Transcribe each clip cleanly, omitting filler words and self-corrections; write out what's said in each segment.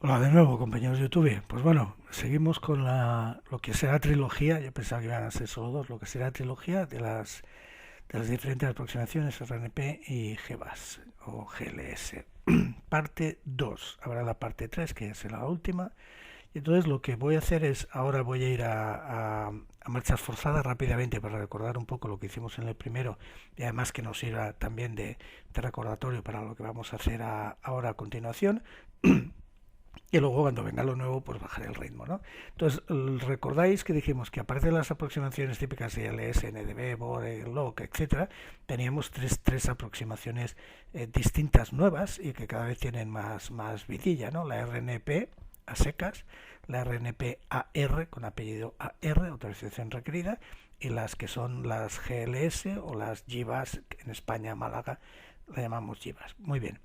Hola de nuevo, compañeros de YouTube. Pues bueno, seguimos con lo que será trilogía. Yo pensaba que iban a ser solo dos, lo que será trilogía de las diferentes aproximaciones RNP y GBAS o GLS. Parte 2. Habrá la parte 3, que será la última. Y entonces lo que voy a hacer es, ahora voy a ir a marchas forzadas rápidamente para recordar un poco lo que hicimos en el primero y además que nos sirva también de recordatorio para lo que vamos a hacer ahora a continuación. Y luego cuando venga lo nuevo, pues bajaré el ritmo, ¿no? Entonces, recordáis que dijimos que aparte de las aproximaciones típicas de LS, NDB, BORE, LOC, etcétera, teníamos tres aproximaciones distintas, nuevas, y que cada vez tienen más vidilla, ¿no? La RNP a secas, la RNP AR con apellido AR, autorización requerida, y las que son las GLS o las GBAS, que en España, Málaga, la llamamos GBAS. Muy bien.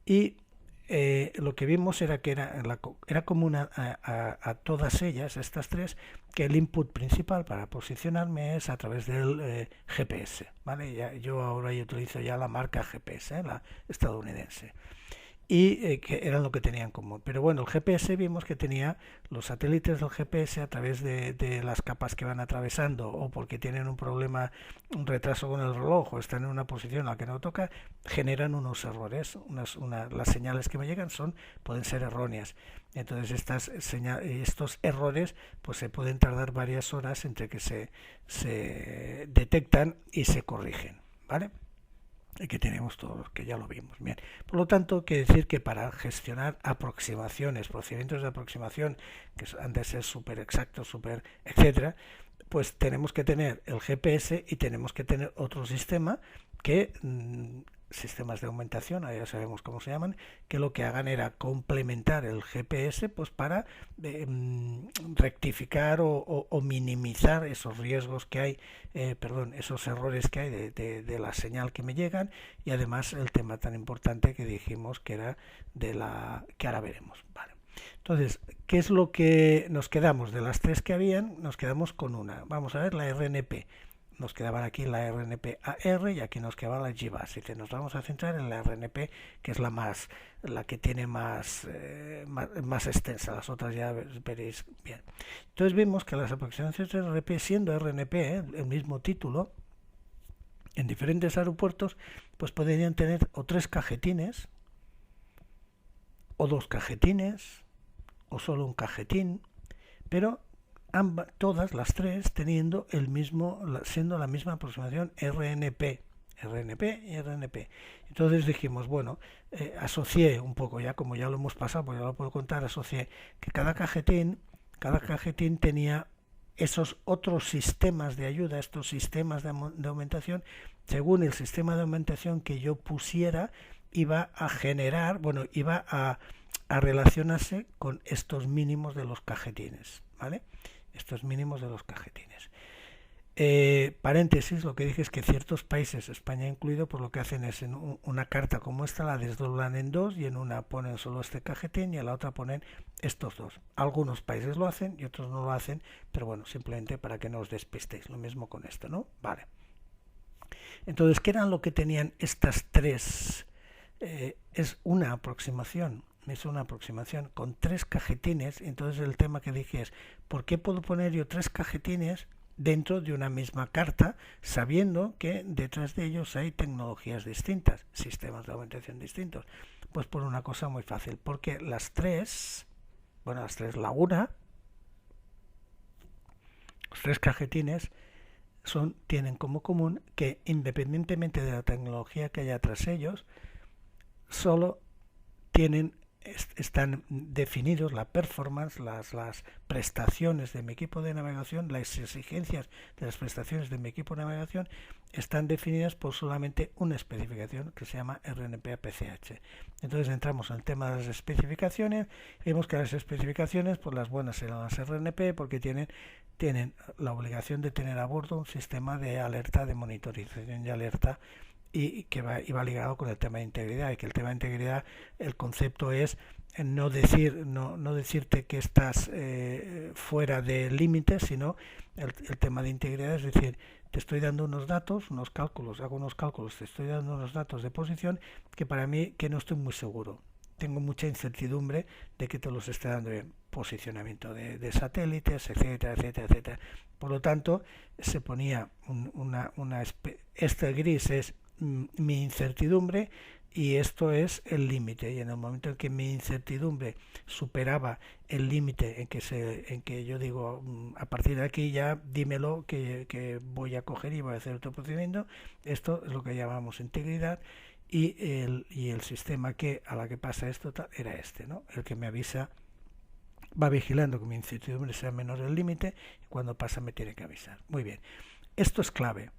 Y lo que vimos era que era común a todas ellas, estas tres, que el input principal para posicionarme es a través del GPS, ¿vale? Yo ahora utilizo ya la marca GPS, la estadounidense. Y que eran lo que tenían en común. Pero bueno, el GPS vimos que tenía los satélites del GPS a través de las capas que van atravesando o porque tienen un problema, un retraso con el reloj o están en una posición a la que no toca, generan unos errores. Las señales que me llegan pueden ser erróneas. Entonces estos errores pues se pueden tardar varias horas entre que se detectan y se corrigen, ¿vale? Que tenemos todos, que ya lo vimos. Bien. Por lo tanto, quiere decir que para gestionar aproximaciones, procedimientos de aproximación que han de ser súper exactos, súper, etcétera, pues tenemos que tener el GPS y tenemos que tener otro sistema que sistemas de aumentación, ya sabemos cómo se llaman, que lo que hagan era complementar el GPS pues para rectificar o minimizar esos riesgos que hay, esos errores que hay de la señal que me llegan y además el tema tan importante que dijimos que era que ahora veremos. Vale. Entonces, ¿qué es lo que nos quedamos? De las tres que habían, nos quedamos con una. Vamos a ver la RNP. Nos quedaban aquí la RNP AR y aquí nos quedaba la GBAS. Dice, nos vamos a centrar en la RNP, que es la que tiene más extensa. Las otras ya veréis bien. Entonces vimos que las aproximaciones de RNP, siendo RNP, el mismo título, en diferentes aeropuertos, pues podrían tener o tres cajetines, o dos cajetines, o solo un cajetín, pero todas las tres teniendo siendo la misma aproximación RNP y RNP. Entonces dijimos, bueno, asocié un poco, ya como ya lo hemos pasado, pues ya lo puedo contar, asocié que cada cajetín tenía esos otros sistemas de ayuda, estos sistemas de aumentación, según el sistema de aumentación que yo pusiera, iba a generar, bueno, iba a relacionarse con estos mínimos de los cajetines, ¿vale? Estos mínimos de los cajetines. Paréntesis, lo que dije es que ciertos países, España incluido, pues lo que hacen es en una carta como esta la desdoblan en dos y en una ponen solo este cajetín y en la otra ponen estos dos. Algunos países lo hacen y otros no lo hacen, pero bueno, simplemente para que no os despistéis. Lo mismo con esto, ¿no? Vale. Entonces, ¿qué eran lo que tenían estas tres? Es una aproximación con tres cajetines. Entonces el tema que dije es, ¿por qué puedo poner yo tres cajetines dentro de una misma carta, sabiendo que detrás de ellos hay tecnologías distintas, sistemas de aumentación distintos? Pues por una cosa muy fácil, porque las tres, los tres cajetines tienen como común que independientemente de la tecnología que haya tras ellos, solo están definidos la performance, las prestaciones de mi equipo de navegación, las exigencias de las prestaciones de mi equipo de navegación están definidas por solamente una especificación que se llama RNP-APCH. Entonces entramos en el tema de las especificaciones, vemos que las especificaciones, pues las buenas serán las RNP porque tienen la obligación de tener a bordo un sistema de alerta, de monitorización y alerta, y que iba ligado con el tema de integridad, y que el tema de integridad, el concepto es no decirte que estás fuera de límites, sino el tema de integridad es decir, te estoy dando unos datos, unos cálculos, hago unos cálculos, te estoy dando unos datos de posición que para mí que no estoy muy seguro. tengo mucha incertidumbre de que te los esté dando bien. Posicionamiento de satélites, etcétera, etcétera, etcétera. Por lo tanto, se ponía este gris es mi incertidumbre y esto es el límite. Y en el momento en que mi incertidumbre superaba el límite en que yo digo, a partir de aquí ya dímelo que voy a coger y voy a hacer otro procedimiento, esto es lo que llamamos integridad. Y el sistema a la que pasa esto era este, ¿no? El que me avisa, va vigilando que mi incertidumbre sea menor del límite y cuando pasa me tiene que avisar. Muy bien, esto es clave,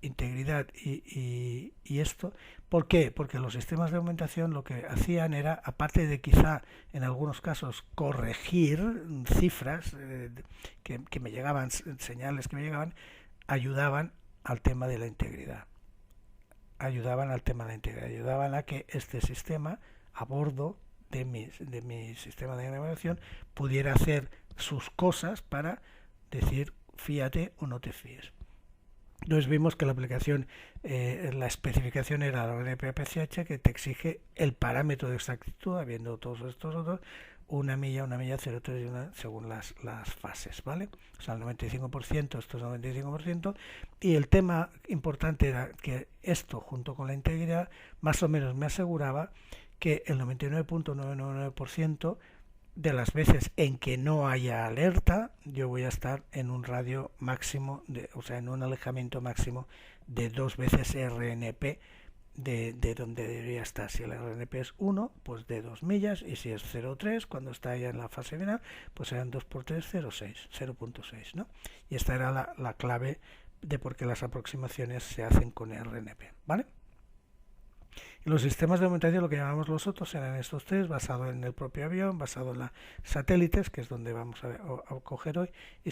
integridad y esto. ¿Por qué? Porque los sistemas de augmentación lo que hacían era, aparte de quizá en algunos casos corregir cifras que me llegaban, señales que me llegaban, ayudaban al tema de la integridad. Ayudaban a que este sistema a bordo de mi sistema de navegación pudiera hacer sus cosas para decir fíate o no te fíes. Entonces vimos que la aplicación, la especificación era la RNP-APCH, que te exige el parámetro de exactitud, habiendo todos estos otros, una milla, 0,3 y una según las fases, ¿vale? O sea, el 95%, esto es 95%, y el tema importante era que esto, junto con la integridad, más o menos me aseguraba que el 99.999% de las veces en que no haya alerta, yo voy a estar en un radio máximo, o sea, en un alejamiento máximo de 2 veces RNP de donde debería estar. Si el RNP es 1, pues de 2 millas, y si es 0,3, cuando está ya en la fase final, pues serán 2 por 3, 0,6, ¿no? Y esta era la clave de por qué las aproximaciones se hacen con RNP, ¿vale? Y los sistemas de aumentación, lo que llamamos los otros, eran estos tres, basado en el propio avión, basado en los satélites, que es donde vamos a coger hoy, y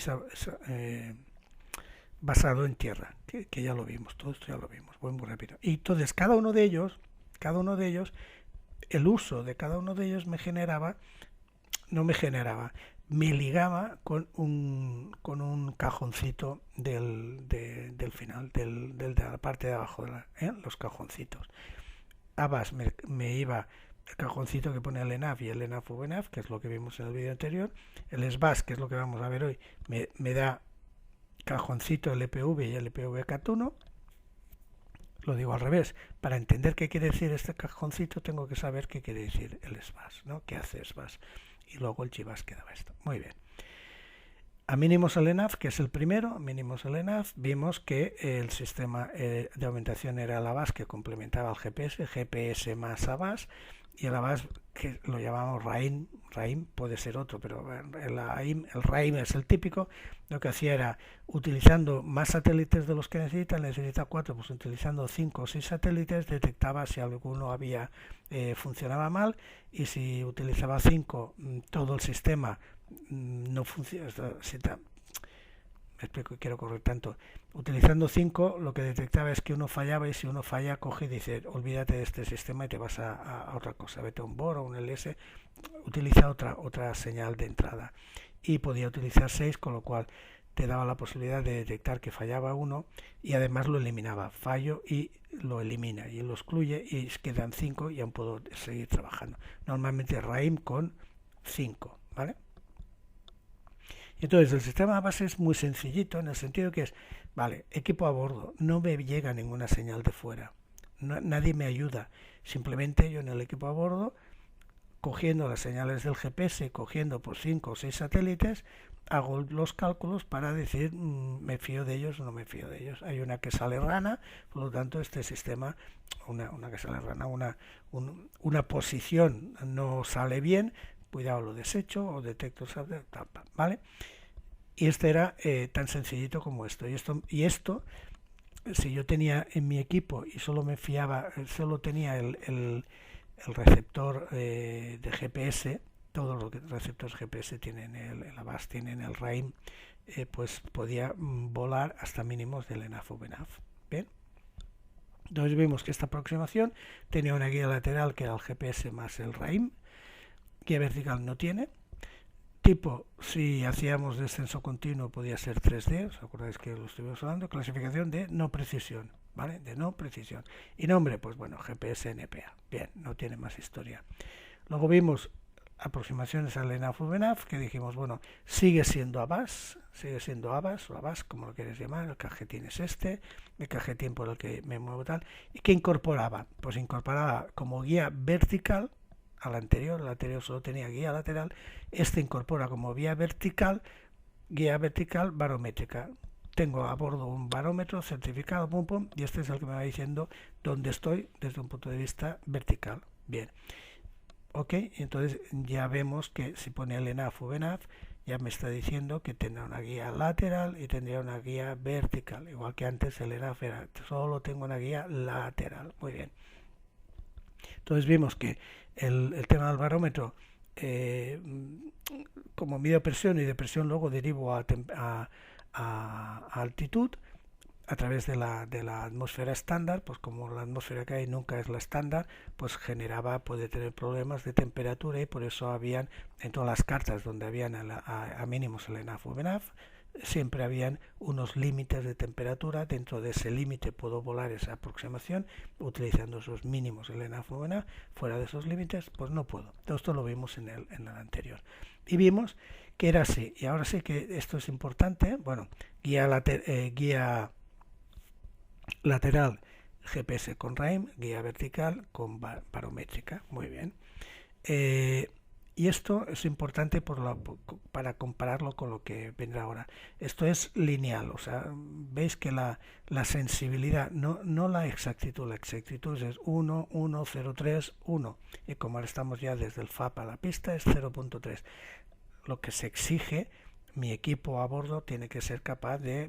basado en tierra, que ya lo vimos, todo esto ya lo vimos, voy muy rápido. Y entonces cada uno de ellos, el uso de cada uno de ellos me ligaba con un cajoncito del final, de la parte de abajo, los cajoncitos. Abas me iba el cajoncito que pone el ENAV y el ENAV VNAV, que es lo que vimos en el vídeo anterior. El SBAS, que es lo que vamos a ver hoy, me da cajoncito LPV y LPV CAT1. Lo digo al revés. Para entender qué quiere decir este cajoncito tengo que saber qué quiere decir el SBAS, ¿no? ¿Qué hace SBAS? Y luego el GBAS quedaba esto. Muy bien. A mínimos el ENAV, que es el primero, mínimos el ENAV, vimos que el sistema de aumentación era el ABAS, que complementaba al GPS más ABAS, y el ABAS, que lo llamamos RAIM puede ser otro, pero el RAIM es el típico. Lo que hacía era, utilizando más satélites de los que necesita 4, pues utilizando 5 o 6 satélites, detectaba si alguno funcionaba mal, y si utilizaba 5, todo el sistema no funciona. Me explico, quiero correr tanto. Utilizando 5, lo que detectaba es que uno fallaba, y si uno falla, coge y dice, olvídate de este sistema y te vas a otra cosa, vete a un BOR o un LS, utiliza otra señal de entrada. Y podía utilizar 6, con lo cual te daba la posibilidad de detectar que fallaba uno, y además lo eliminaba, fallo y lo elimina, y lo excluye, y quedan 5 y aún puedo seguir trabajando. Normalmente RAIM con 5, ¿vale? Entonces el sistema base es muy sencillito, en el sentido que es, vale, equipo a bordo, no me llega ninguna señal de fuera, nadie me ayuda, simplemente yo en el equipo a bordo, cogiendo las señales del GPS, cogiendo por 5 o 6 satélites, hago los cálculos para decir me fío de ellos o no me fío de ellos. Hay una que sale rana, por lo tanto este sistema, una que sale rana, una posición no sale bien, cuidado, lo desecho o detecto, ¿vale? Y este era tan sencillito como esto. Y esto, si yo tenía en mi equipo y solo tenía el receptor de GPS, todos los receptores GPS tienen el ABAS, tienen el RAIM, pues podía volar hasta mínimos del ENAV o VNAV. Bien. Entonces vimos que esta aproximación tenía una guía lateral que era el GPS más el RAIM. Guía vertical no tiene. Tipo, si hacíamos descenso continuo podía ser 3D, ¿os acordáis que lo estuvimos hablando? Clasificación de no precisión, ¿vale? De no precisión. Y nombre, pues bueno, GPS NPA. Bien, no tiene más historia. Luego vimos aproximaciones al ENAF-VNAF, que dijimos, bueno, sigue siendo ABAS o ABAS, como lo quieres llamar, el cajetín es este, el cajetín por el que me muevo tal, y ¿qué incorporaba? Pues incorporaba como guía vertical al anterior, el anterior solo tenía guía lateral, este incorpora como guía vertical barométrica. Tengo a bordo un barómetro certificado, pum, pum, y este es el que me va diciendo dónde estoy desde un punto de vista vertical. Bien. Ok, entonces ya vemos que si pone el ENAF o VNAF, ya me está diciendo que tendrá una guía lateral y tendría una guía vertical. Igual que antes el ENAF era, solo tengo una guía lateral. Muy bien. Entonces vimos que el tema del barómetro, como mido presión y de presión luego derivo a altitud, a través de la atmósfera estándar, pues como la atmósfera que hay nunca es la estándar, pues puede tener problemas de temperatura, y por eso habían en todas las cartas donde habían a mínimos el ENAF o VNAF, siempre habían unos límites de temperatura. Dentro de ese límite puedo volar esa aproximación utilizando esos mínimos el ENAF o VNAF. Fuera de esos límites pues no puedo. Todo esto lo vimos en el anterior y vimos que era así. Y ahora sí que esto es importante. Bueno, guía lateral GPS con RAIM, guía vertical con barométrica. Muy bien. Y esto es importante para compararlo con lo que vendrá ahora. Esto es lineal, o sea, veis que la sensibilidad, no la exactitud es 1, 1, 0, 3, 1. Y como ahora estamos ya desde el FAP a la pista, es 0.3. Lo que se exige, mi equipo a bordo tiene que ser capaz de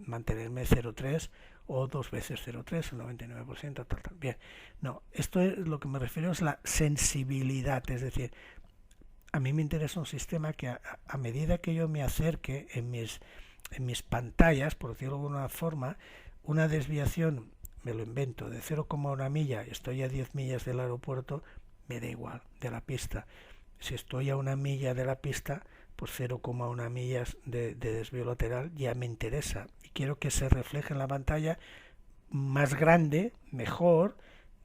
mantenerme 0.3 o 2 veces 0.3, el 99%, tal. Bien, no, esto es lo que me refiero, es la sensibilidad, es decir, a mí me interesa un sistema que a medida que yo me acerque en mis pantallas, por decirlo de alguna forma, una desviación, me lo invento, de 0,1 milla, estoy a 10 millas del aeropuerto, me da igual, de la pista. Si estoy a 1 milla de la pista, pues 0,1 millas de desvío lateral ya me interesa. Y quiero que se refleje en la pantalla más grande, mejor,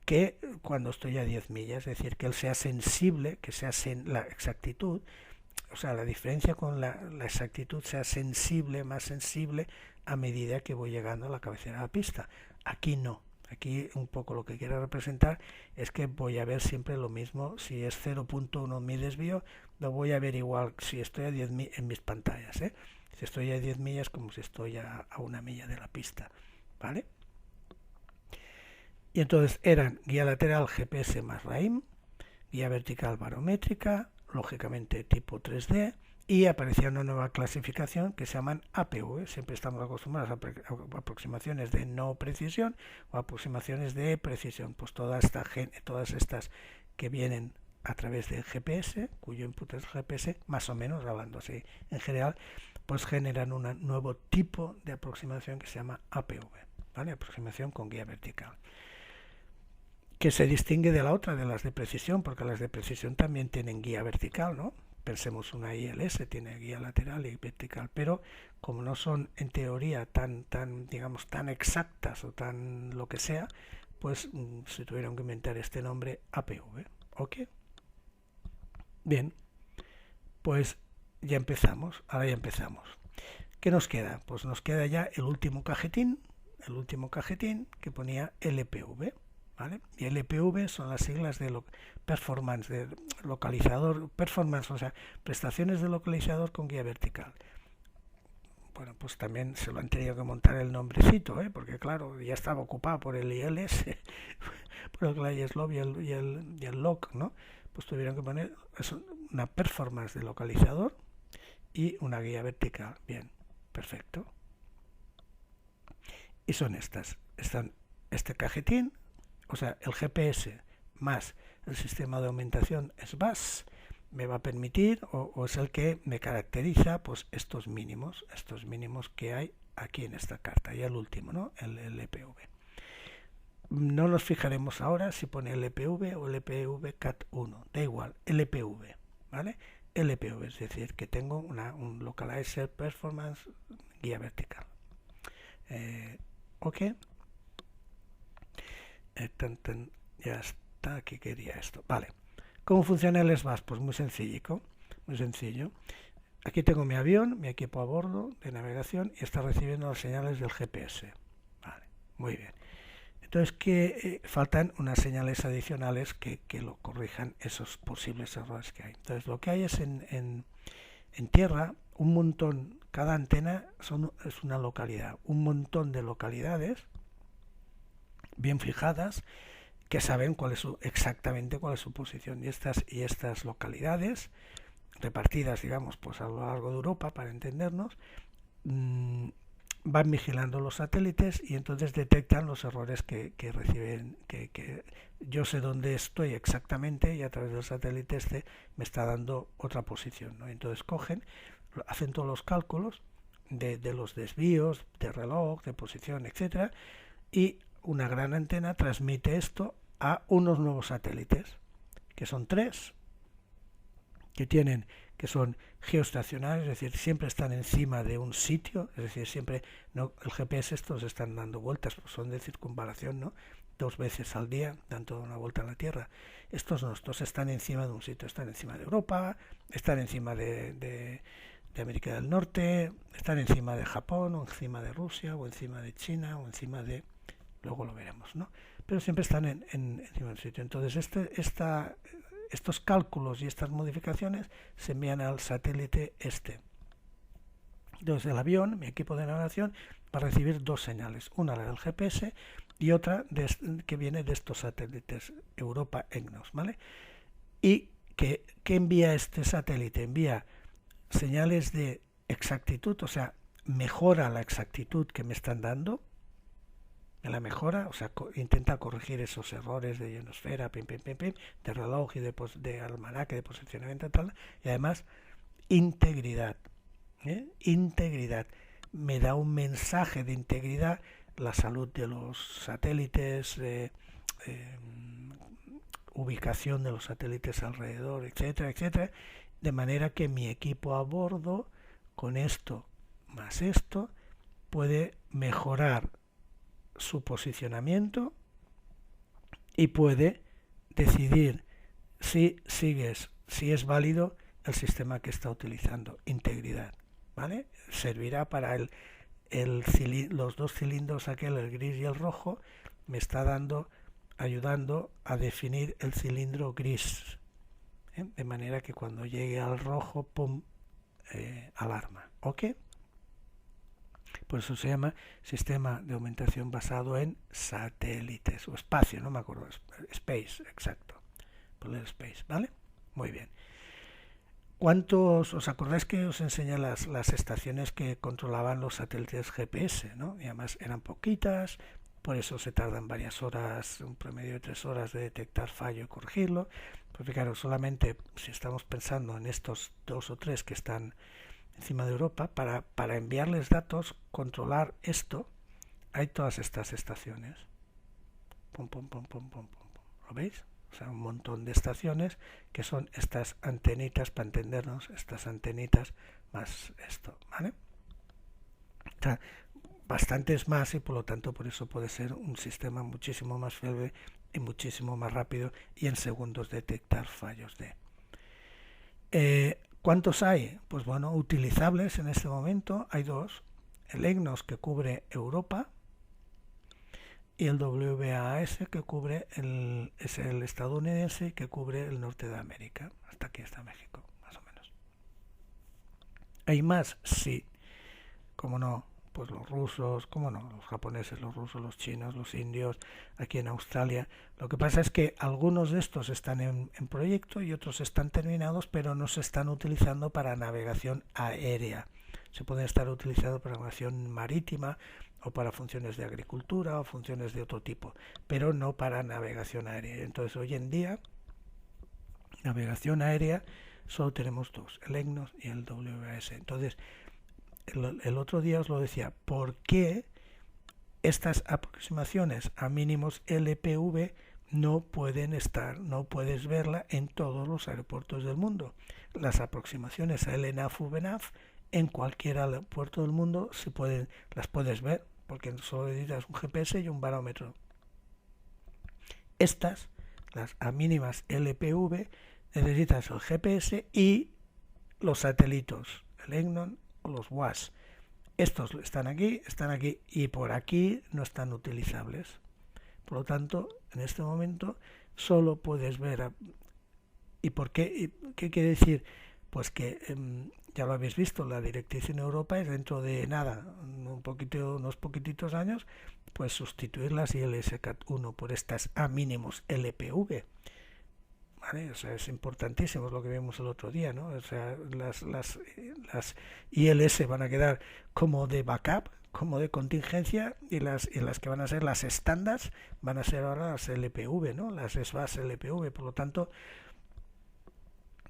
que cuando estoy a 10 millas, es decir, que él sea sensible, que sea la exactitud, o sea, la diferencia con la exactitud sea sensible, más sensible a medida que voy llegando a la cabecera de la pista. Aquí no. Aquí un poco lo que quiero representar es que voy a ver siempre lo mismo. Si es 0.1 mi desvío, lo voy a ver igual si estoy a 10 en mis pantallas. Si estoy a 10 millas como si estoy a 1 milla de la pista. ¿Vale? Y entonces eran guía lateral GPS más RAIM, guía vertical barométrica, lógicamente tipo 3D, y aparecía una nueva clasificación que se llaman APV. Siempre estamos acostumbrados a aproximaciones de no precisión o aproximaciones de precisión. Pues todas estas que vienen a través del GPS, cuyo input es GPS, más o menos, hablando así en general, pues generan un nuevo tipo de aproximación que se llama APV, ¿vale? Aproximación con guía vertical, que se distingue de la otra, de las de precisión, porque las de precisión también tienen guía vertical, ¿no? Pensemos, una ILS tiene guía lateral y vertical, pero como no son en teoría tan exactas o tan lo que sea, pues se tuvieron que inventar este nombre APV. ¿Ok? Bien, pues ahora ya empezamos. ¿Qué nos queda? Pues nos queda ya el último cajetín que ponía LPV. ¿Vale? Y LPV son las siglas de performance, de localizador, performance, o sea, prestaciones de localizador con guía vertical. Bueno, pues también se lo han tenido que montar el nombrecito, porque claro, ya estaba ocupado por el ILS, por el ISLOB y el LOC, ¿no? Pues tuvieron que poner una performance de localizador y una guía vertical. Bien, perfecto. Y son están este cajetín, o sea, el GPS más el sistema de aumentación SBAS me va a permitir, o es el que me caracteriza, pues estos mínimos que hay aquí en esta carta. Y el último, ¿no? El LPV. No nos fijaremos ahora si pone LPV o LPV CAT1, da igual, LPV, ¿vale? LPV, es decir, que tengo un Localizer Performance guía vertical. Ok. Ya está, aquí quería esto. Vale. ¿Cómo funciona el SBAS? Pues muy sencillo, muy sencillo. Aquí tengo mi avión, mi equipo a bordo de navegación y está recibiendo las señales del GPS. Vale, muy bien. Entonces, que faltan unas señales adicionales que lo corrijan esos posibles errores que hay. Entonces, lo que hay es en tierra un montón, cada antena es una localidad, un montón de localidades bien fijadas que saben exactamente cuál es su posición. Y estas localidades repartidas, digamos, pues a lo largo de Europa, para entendernos, van vigilando los satélites y entonces detectan los errores que reciben, que yo sé dónde estoy exactamente y a través del satélite me está dando otra posición, ¿no? Entonces hacen todos los cálculos de los desvíos de reloj, de posición, etcétera, y una gran antena transmite esto a unos nuevos satélites, que son 3, que son geoestacionarios, es decir, siempre están encima de un sitio, es decir, siempre el GPS estos están dando vueltas, son de circunvalación, ¿no? 2 veces al día dan toda una vuelta a la Tierra. Estos están encima de un sitio, están encima de Europa, están encima de América del Norte, están encima de Japón, o encima de Rusia, o encima de China, o encima de... luego lo veremos, ¿no? Pero siempre están encima del sitio. Entonces estos cálculos y estas modificaciones se envían al satélite este. Entonces el avión, mi equipo de navegación, va a recibir 2 señales, una la del GPS y otra que viene de estos satélites Europa EGNOS, ¿vale? ¿Y qué envía este satélite? Envía señales de exactitud, o sea, mejora la exactitud que me están dando, la mejora, o sea, intenta corregir esos errores de ionosfera, de reloj y de almanaque, de posicionamiento tal, y además integridad, integridad, me da un mensaje de integridad, la salud de los satélites, ubicación de los satélites alrededor, etcétera, etcétera, de manera que mi equipo a bordo, con esto más esto, puede mejorar su posicionamiento y puede decidir si es válido el sistema que está utilizando, integridad, ¿vale? Servirá para los 2 cilindros, el gris y el rojo, me está ayudando a definir el cilindro gris, de manera que cuando llegue al rojo, pum, alarma, ¿ok? Por eso se llama sistema de aumentación basado en satélites o espacio, no me acuerdo, space, exacto, poner space, ¿vale? Muy bien. ¿Os acordáis que os enseñé las estaciones que controlaban los satélites GPS, ¿no? Y además eran poquitas, por eso se tardan varias horas, un promedio de 3 horas de detectar fallo y corregirlo, porque claro, solamente si estamos pensando en estos 2 o 3 que están encima de Europa, para enviarles datos, controlar esto, hay todas estas estaciones. Pum, pum, pum, pum, pum, pum. ¿Lo veis? O sea, un montón de estaciones que son estas antenitas, para entendernos, estas antenitas más esto, ¿vale? O sea, bastantes más y por lo tanto por eso puede ser un sistema muchísimo más fiable y muchísimo más rápido y en segundos detectar fallos de... ¿Cuántos hay? Pues bueno, utilizables en este momento hay 2. El EGNOS que cubre Europa y el WAAS que cubre es el estadounidense que cubre el norte de América. Hasta aquí está México, más o menos. ¿Hay más? Sí. ¿Cómo no? Pues los rusos, ¿cómo no? Los japoneses, los rusos, los chinos, los indios, aquí en Australia. Lo que pasa es que algunos de estos están en proyecto y otros están terminados, pero no se están utilizando para navegación aérea. Se pueden estar utilizando para navegación marítima o para funciones de agricultura o funciones de otro tipo, pero no para navegación aérea. Entonces, hoy en día, navegación aérea solo tenemos 2, el EGNOS y el WAAS. Entonces, el otro día os lo decía, ¿por qué estas aproximaciones a mínimos LPV no puedes verla en todos los aeropuertos del mundo? Las aproximaciones a LNAF, VNAF, en cualquier aeropuerto del mundo las puedes ver, porque solo necesitas un GPS y un barómetro. Estas, las a mínimas LPV, necesitas el GPS y los satélites, el EGNOS o los WASP. Estos están aquí y por aquí no están utilizables. Por lo tanto, en este momento solo puedes ver. ¿Y por qué? ¿Qué quiere decir? Pues que ya lo habéis visto, la directriz en Europa es dentro de nada, unos poquititos años, pues sustituir las ILS-CAT1 por estas A mínimos LPV. ¿Vale? O sea, es importantísimo, es lo que vimos el otro día, ¿no? O sea, las ILS van a quedar como de backup, como de contingencia, y las que van a ser las estándares van a ser ahora las LPV, ¿no? Las SBAS LPV. Por lo tanto,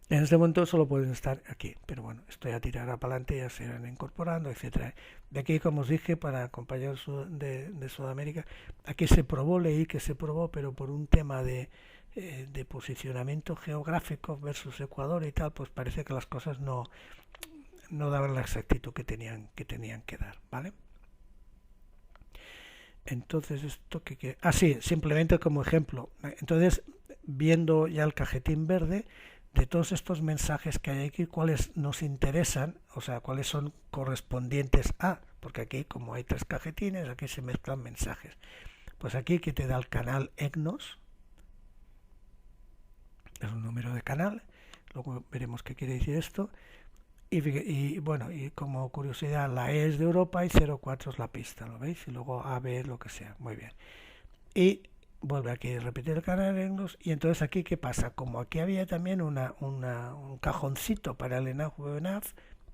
en este momento solo pueden estar aquí, pero bueno, esto ya tirará para adelante, ya se irán incorporando, etcétera. De aquí, como os dije, para compañeros de Sudamérica, aquí se probó, leí que se probó, pero por un tema de posicionamiento geográfico versus Ecuador y tal, pues parece que las cosas no daban la exactitud que tenían que dar, ¿vale? Entonces, esto que... sí, simplemente como ejemplo. Entonces, viendo ya el cajetín verde, de todos estos mensajes que hay aquí, cuáles nos interesan, o sea, cuáles son correspondientes a, porque aquí como hay 3 cajetines, aquí se mezclan mensajes. Pues aquí que te da el canal EGNOS, es un número de canal, luego veremos qué quiere decir esto, y bueno, y como curiosidad, la E es de Europa y 04 es la pista, ¿lo veis? Y luego AB es lo que sea, muy bien. Y vuelve aquí a repetir el canal de EGNOS, y entonces aquí ¿qué pasa? Como aquí había también un cajoncito para el ENAF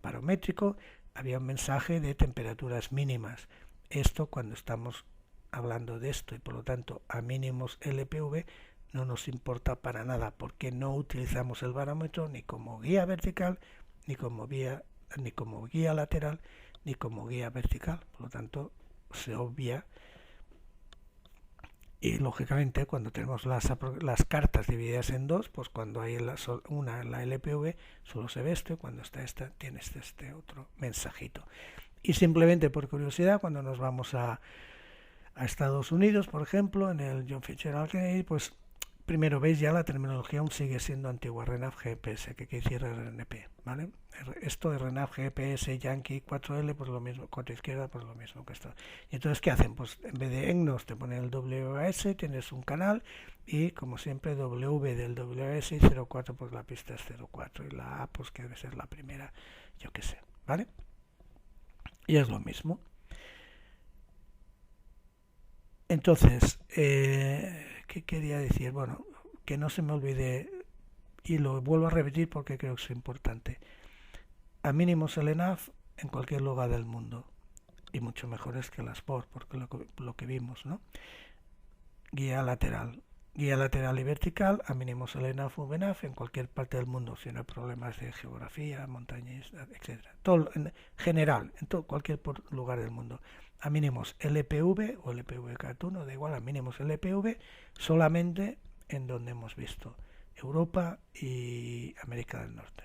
barométrico, había un mensaje de temperaturas mínimas. Esto cuando estamos hablando de esto, y por lo tanto a mínimos LPV no nos importa para nada, porque no utilizamos el barómetro ni como guía vertical, ni como guía lateral, ni como guía vertical. Por lo tanto, se obvia. Y lógicamente cuando tenemos las cartas divididas en dos, pues cuando hay una en la LPV solo se ve esto, y cuando está esta tienes este otro mensajito. Y simplemente por curiosidad, cuando nos vamos a Estados Unidos, por ejemplo, en el John Fitzgerald Kennedy, pues primero veis ya la terminología aún sigue siendo antigua, RNAV GPS, que quiere decir RNP, ¿vale? Esto de RNAV GPS Yankee 4L, pues lo mismo, 4 izquierda, pues lo mismo que esto. Y entonces, ¿qué hacen? Pues en vez de EGNOS te ponen el WAS, tienes un canal, y como siempre W del WAS y 04, pues la pista es 04, y la A, pues que debe ser la primera, yo qué sé, ¿vale? Y es lo mismo. Entonces, ¿qué quería decir? Bueno, que no se me olvide, y lo vuelvo a repetir porque creo que es importante. A mínimos el ENAF en cualquier lugar del mundo, y mucho mejores que las POR, porque lo que vimos, ¿no? Guía lateral y vertical, a mínimos el ENAF o VENAF en cualquier parte del mundo, si no hay problemas de geografía, montañas, etc. Todo en general, en cualquier lugar del mundo. A mínimos LPV o LPV-CAT1, da igual, a mínimos LPV solamente en donde hemos visto Europa y América del Norte.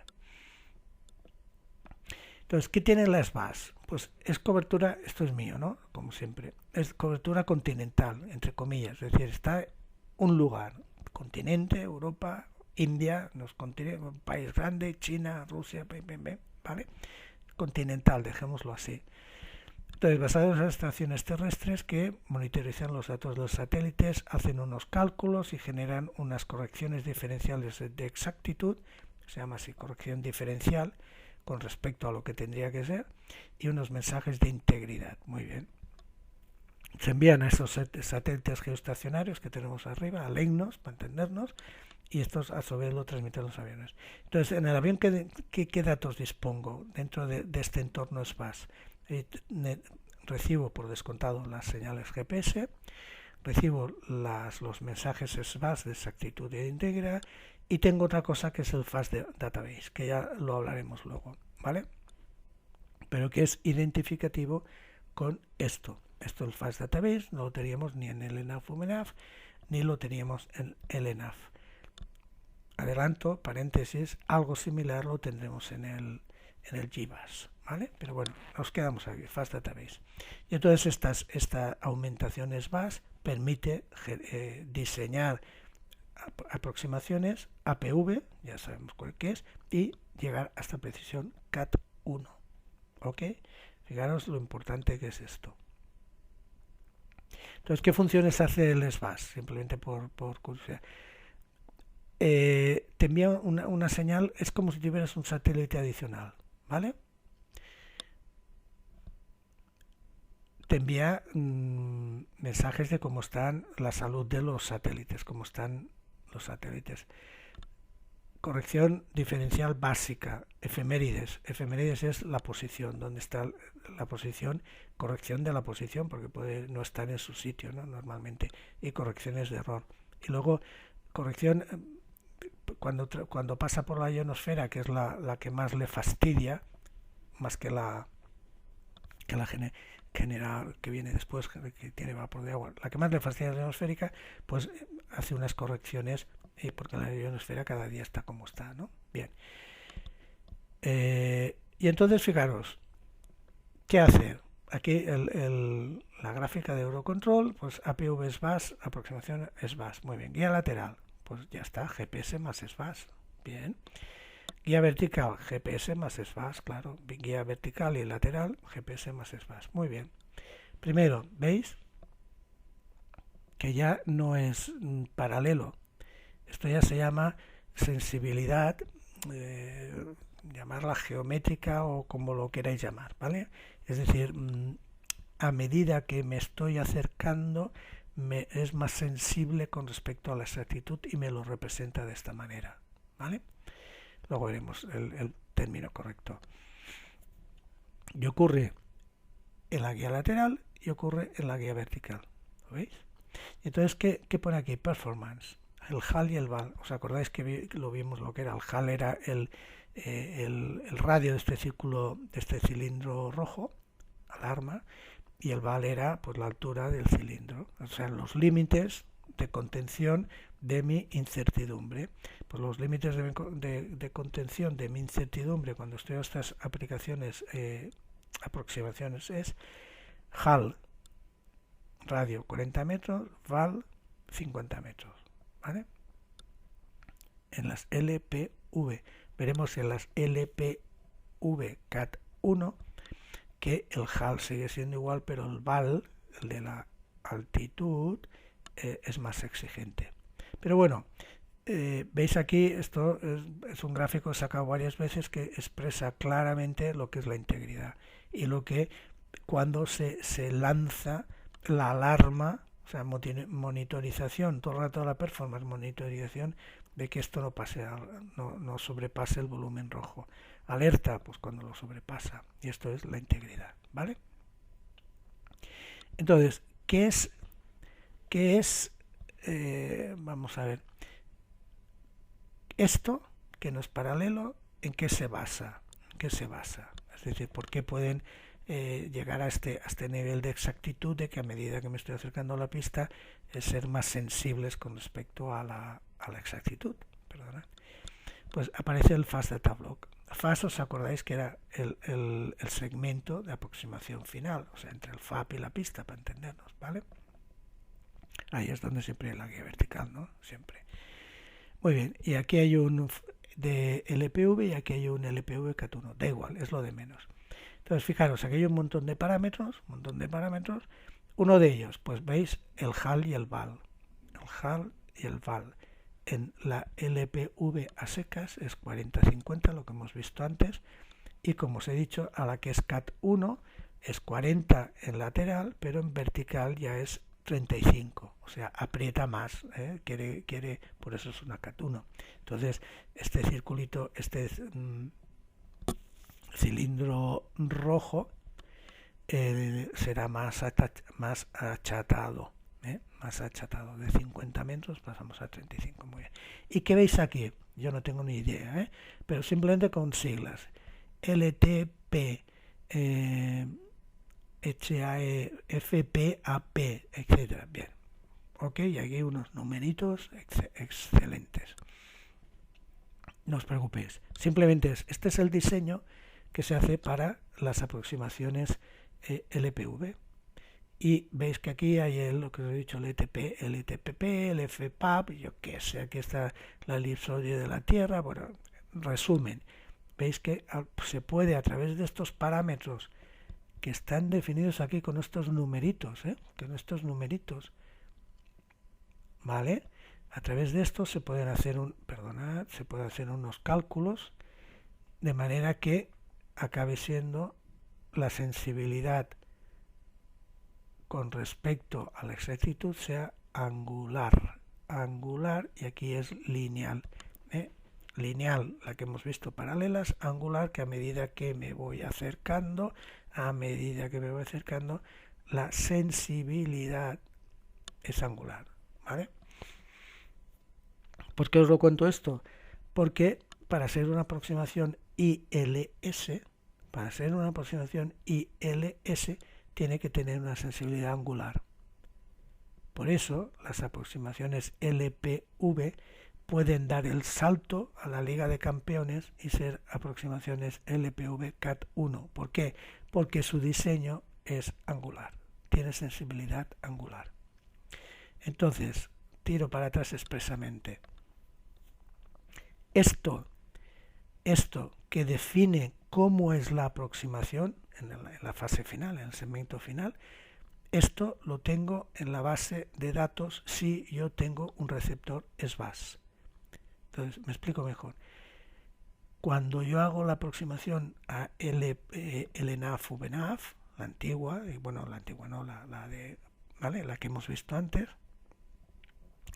Entonces, ¿qué tienen las SBAS? Pues es cobertura, esto es mío, ¿no? Como siempre, es cobertura continental, entre comillas, es decir, está un lugar, continente, Europa, India, un país grande, China, Rusia, ¿vale? Continental, dejémoslo así. Entonces, basados en las estaciones terrestres que monitorizan los datos de los satélites, hacen unos cálculos y generan unas correcciones diferenciales de exactitud, se llama así corrección diferencial, con respecto a lo que tendría que ser, y unos mensajes de integridad. Muy bien. Se envían a esos satélites geoestacionarios que tenemos arriba, al EGNOS, para entendernos, y estos a su vez lo transmiten los aviones. Entonces, en el avión, ¿qué datos dispongo dentro de este entorno SBAS? Recibo por descontado las señales GPS, recibo los mensajes SBAS de exactitud y de integridad, y tengo otra cosa que es el Fast Database, que ya lo hablaremos luego, ¿vale? Pero que es identificativo con esto. Esto el Fast Database no lo teníamos ni en el ENAF o MENAF, ni lo teníamos en el ENAF. Adelanto, paréntesis, algo similar lo tendremos en el GBAS, ¿vale? Pero bueno, nos quedamos aquí, Fast Database. Y entonces esta aumentación SBAS permite diseñar aproximaciones APV, ya sabemos cuál que es, y llegar hasta precisión CAT1. ¿Ok? Fijaros lo importante que es esto. Entonces, ¿qué funciones hace el SBAS? Simplemente por curiosidad. Te envía una señal, es como si tuvieras un satélite adicional, ¿vale? Te envía mensajes de cómo están la salud de los satélites, cómo están los satélites. Corrección diferencial básica, efemérides. Efemérides es la posición, donde está la posición, corrección de la posición, porque puede no estar en su sitio, ¿no? Normalmente, y correcciones de error. Y luego, corrección, cuando pasa por la ionosfera, que es la que más le fastidia, más que la general que viene después, que tiene vapor de agua, la que más le fastidia a la ionosférica, pues hace unas correcciones, porque la ionosfera cada día está como está, ¿no? Bien. Y entonces, fijaros, ¿qué hacer? Aquí la gráfica de Eurocontrol, pues APV SBAS, aproximación SBAS, muy bien. Guía lateral, pues ya está, GPS más SBAS, bien. Guía vertical, GPS más SBAS, claro. Guía vertical y lateral, GPS más SBAS, muy bien. Primero, ¿veis? Que ya no es paralelo. Esto ya se llama sensibilidad, llamarla geométrica o como lo queráis llamar, ¿vale? Es decir, a medida que me estoy acercando, es más sensible con respecto a la exactitud y me lo representa de esta manera, ¿vale? Luego veremos el término correcto. Y ocurre en la guía lateral y ocurre en la guía vertical, ¿lo veis? Entonces, ¿qué pone aquí? Performance. El HAL y el VAL. ¿Os acordáis que lo vimos lo que era? El HAL era el radio de este círculo, de este cilindro rojo, alarma, y el VAL era pues la altura del cilindro, o sea, los límites de contención de mi incertidumbre. Pues los límites de contención de mi incertidumbre cuando estoy a estas aplicaciones, aproximaciones, es HAL, radio 40 metros, VAL 50 metros, ¿vale? En las LPV, veremos en las LPV CAT1 que el HAL sigue siendo igual, pero el VAL, el de la altitud, es más exigente. Pero bueno, veis aquí, esto es un gráfico sacado varias veces que expresa claramente lo que es la integridad y lo que cuando se lanza la alarma, o sea, monitorización, todo el rato la performance, monitorización de que esto no pase, no sobrepase el volumen rojo. Alerta, pues cuando lo sobrepasa, y esto es la integridad, ¿vale? Entonces, ¿qué es? Vamos a ver. Esto, que no es paralelo, ¿en qué se basa? Es decir, ¿por qué pueden llegar a este nivel de exactitud de que a medida que me estoy acercando a la pista ser más sensibles con respecto a la exactitud? Perdona. Pues aparece el Fast Data Block. FAS, os acordáis que era el segmento de aproximación final, o sea, entre el FAP y la pista, para entendernos, ¿vale? Ahí es donde siempre hay la guía vertical, ¿no? Siempre. Muy bien, y aquí hay un de LPV y aquí hay un LPV CAT1, da igual, es lo de menos. Entonces, fijaros, aquí hay un montón de parámetros, uno de ellos, pues veis el HAL y el VAL. El HAL y el VAL. En la LPV a secas es 40-50, lo que hemos visto antes, y como os he dicho, a la que es CAT1 es 40 en lateral, pero en vertical ya es 35, o sea, aprieta más, quiere, por eso es una CAT1. Entonces, este circulito, este cilindro rojo será más achatado. Más achatado, de 50 metros pasamos a 35, muy bien. ¿Y qué veis aquí? Yo no tengo ni idea, pero simplemente con siglas, LTP, HAE, FPAP, etcétera. Bien, ok, y aquí hay unos numeritos excelentes. No os preocupéis, simplemente este es el diseño que se hace para las aproximaciones LPV. Y veis que aquí hay lo que os he dicho, el ETP, el ETPP, el FPAP, yo qué sé, aquí está la elipsoide de la Tierra. Bueno, resumen, veis que se puede a través de estos parámetros que están definidos aquí con estos numeritos, con estos numeritos, ¿vale? A través de esto se pueden hacer se pueden hacer unos cálculos de manera que acabe siendo la sensibilidad con respecto a la exactitud sea angular, y aquí es lineal, lineal la que hemos visto paralelas, angular que a medida que me voy acercando, la sensibilidad es angular, ¿vale? ¿Por qué os lo cuento esto? Porque para ser una aproximación ILS, tiene que tener una sensibilidad angular. Por eso las aproximaciones LPV pueden dar el salto a la Liga de Campeones y ser aproximaciones LPV CAT1. ¿Por qué? Porque su diseño es angular, tiene sensibilidad angular. Entonces, tiro para atrás expresamente. Esto que define cómo es la aproximación en la fase final, en el segmento final, esto lo tengo en la base de datos si yo tengo un receptor SBAS. Entonces, me explico mejor. Cuando yo hago la aproximación a LNAF, VNAF, la antigua, y bueno, la antigua no, la de, ¿vale? La que hemos visto antes,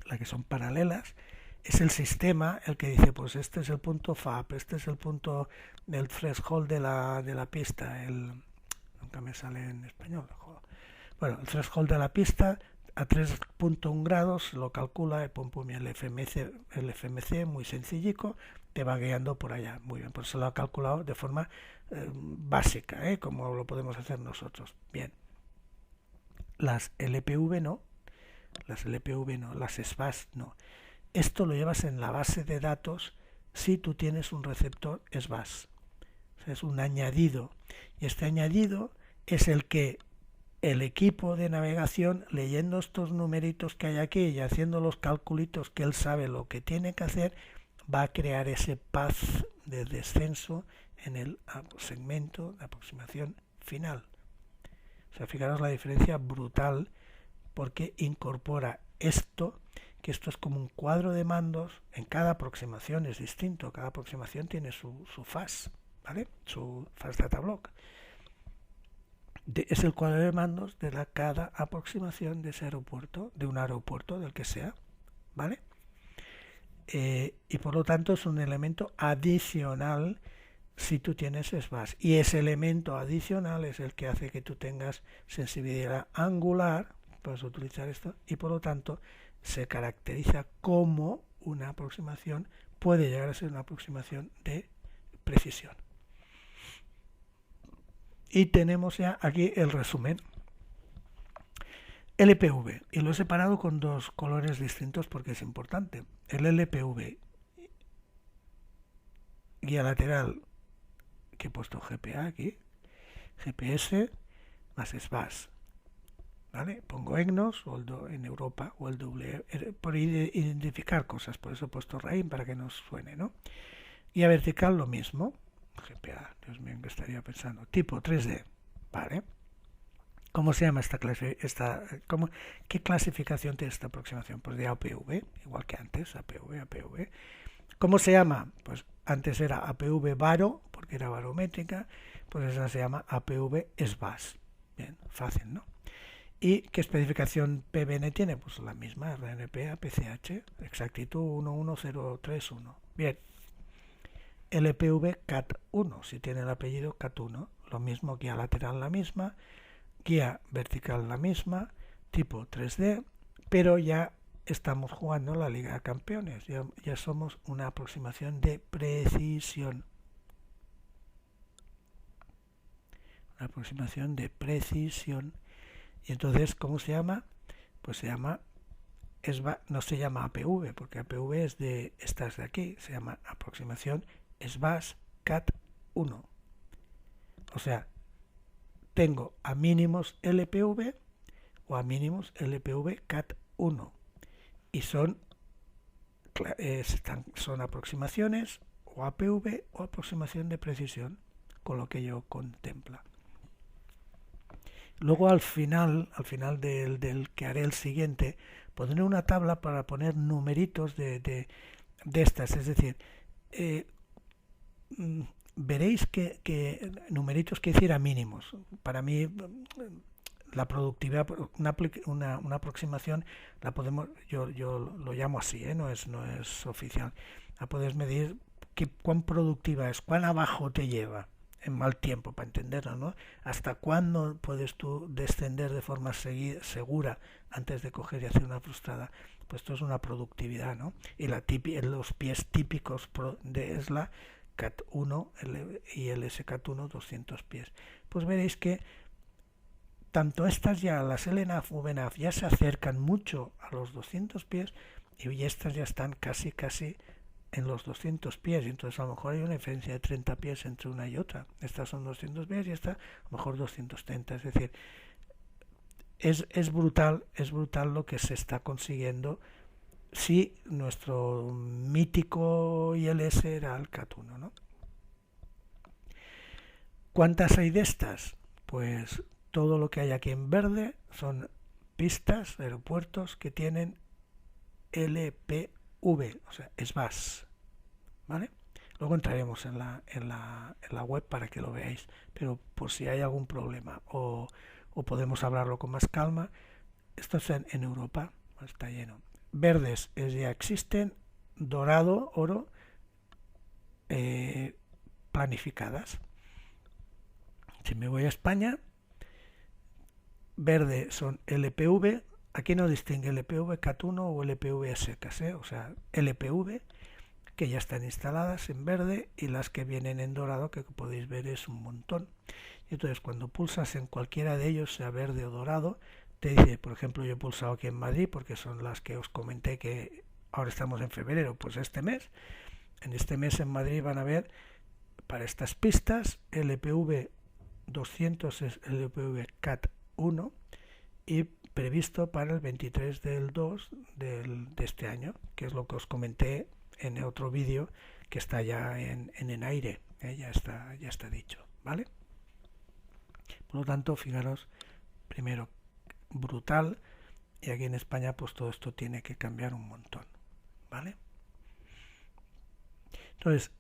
la que son paralelas, es el sistema el que dice, pues este es el punto FAP, este es el punto del threshold de la pista, nunca me sale en español, bueno, el threshold de la pista a 3.1 grados lo calcula, el FMC muy sencillico, te va guiando por allá, muy bien, por eso lo ha calculado de forma básica, como lo podemos hacer nosotros. Bien, las LPV no, las SBAS no. Esto lo llevas en la base de datos si tú tienes un receptor SBAS. O sea, es un añadido. Y este añadido es el que el equipo de navegación, leyendo estos numeritos que hay aquí y haciendo los calculitos que él sabe lo que tiene que hacer, va a crear ese path de descenso en el segmento de aproximación final. O sea, fijaros la diferencia brutal porque incorpora esto, que esto es como un cuadro de mandos, en cada aproximación es distinto, cada aproximación tiene su FAS, ¿vale? Su FAS Data Block. Es el cuadro de mandos de cada aproximación de ese aeropuerto, de un aeropuerto, del que sea, ¿vale? Y por lo tanto es un elemento adicional si tú tienes SBAS. Y ese elemento adicional es el que hace que tú tengas sensibilidad angular, puedes utilizar esto, y por lo tanto se caracteriza como una aproximación, puede llegar a ser una aproximación de precisión. Y tenemos ya aquí el resumen. LPV, y lo he separado con dos colores distintos porque es importante. El LPV, guía lateral, que he puesto GPA aquí, GPS más SBAS. ¿Vale? Pongo EGNOS o en Europa o el W por identificar cosas, por eso he puesto RAIN para que nos suene, ¿no? Guía vertical lo mismo, GPA, Dios mío, ¿qué estaría pensando? Tipo 3D, ¿vale? ¿Cómo se llama qué clasificación tiene esta aproximación? Pues de APV, igual que antes, APV. ¿Cómo se llama? Pues antes era APV Baro, porque era barométrica, pues esa se llama APV SBAS. Bien, fácil, ¿no? ¿Y qué especificación PBN tiene? Pues la misma, RNP APCH, exactitud 11031. Bien, LPV CAT1, si tiene el apellido CAT1, lo mismo, guía lateral la misma, guía vertical la misma, tipo 3D, pero ya estamos jugando la Liga de Campeones, ya somos una aproximación de precisión. Una aproximación de precisión. Y entonces, ¿cómo se llama? Pues se llama, no se llama APV, porque APV es de estas de aquí, se llama aproximación SBAS CAT1. O sea, tengo a mínimos LPV o a mínimos LPV CAT1 y son aproximaciones o APV o aproximación de precisión, con lo que ello contempla. Luego al final del que haré el siguiente, pondré una tabla para poner numeritos de estas, es decir, veréis que numeritos que hiciera mínimos. Para mí la productividad, una aproximación, la podemos, yo lo llamo así, no es oficial. La puedes medir cuán productiva es, cuán abajo te lleva en mal tiempo, para entenderlo, ¿no? Hasta cuándo puedes tú descender de forma segura antes de coger y hacer una frustrada. Pues esto es una productividad, ¿no? Y los pies típicos es la CAT1 y el SCAT1 200 pies. Pues veréis que tanto estas ya, las LNAF, VNAF, ya se acercan mucho a los 200 pies y estas ya están casi en los 200 pies, y entonces a lo mejor hay una diferencia de 30 pies entre una y otra. Estas son 200 pies y esta a lo mejor 230, es decir, es brutal lo que se está consiguiendo si nuestro mítico ILS era el CAT1, ¿no? ¿Cuántas hay de estas? Pues todo lo que hay aquí en verde son pistas, aeropuertos que tienen LPV, o sea, SBAS, ¿vale? Luego entraremos en la web para que lo veáis, pero por si hay algún problema o podemos hablarlo con más calma, esto es en Europa, está lleno. Verdes ya existen, dorado, oro, planificadas. Si me voy a España, verde son LPV, aquí no distingue LPV CAT1 o LPV secas, o sea, LPV que ya están instaladas en verde y las que vienen en dorado, que podéis ver es un montón. Y entonces cuando pulsas en cualquiera de ellos, sea verde o dorado, te dice, por ejemplo, yo he pulsado aquí en Madrid porque son las que os comenté que ahora estamos en febrero, pues en este mes en Madrid van a ver para estas pistas LPV 200 es LPV CAT1 y previsto para el 23 del 2 de este año, que es lo que os comenté en otro vídeo que está ya en aire, ya está dicho, ¿vale? Por lo tanto, fijaros, primero, brutal, y aquí en España pues todo esto tiene que cambiar un montón, ¿vale? Entonces,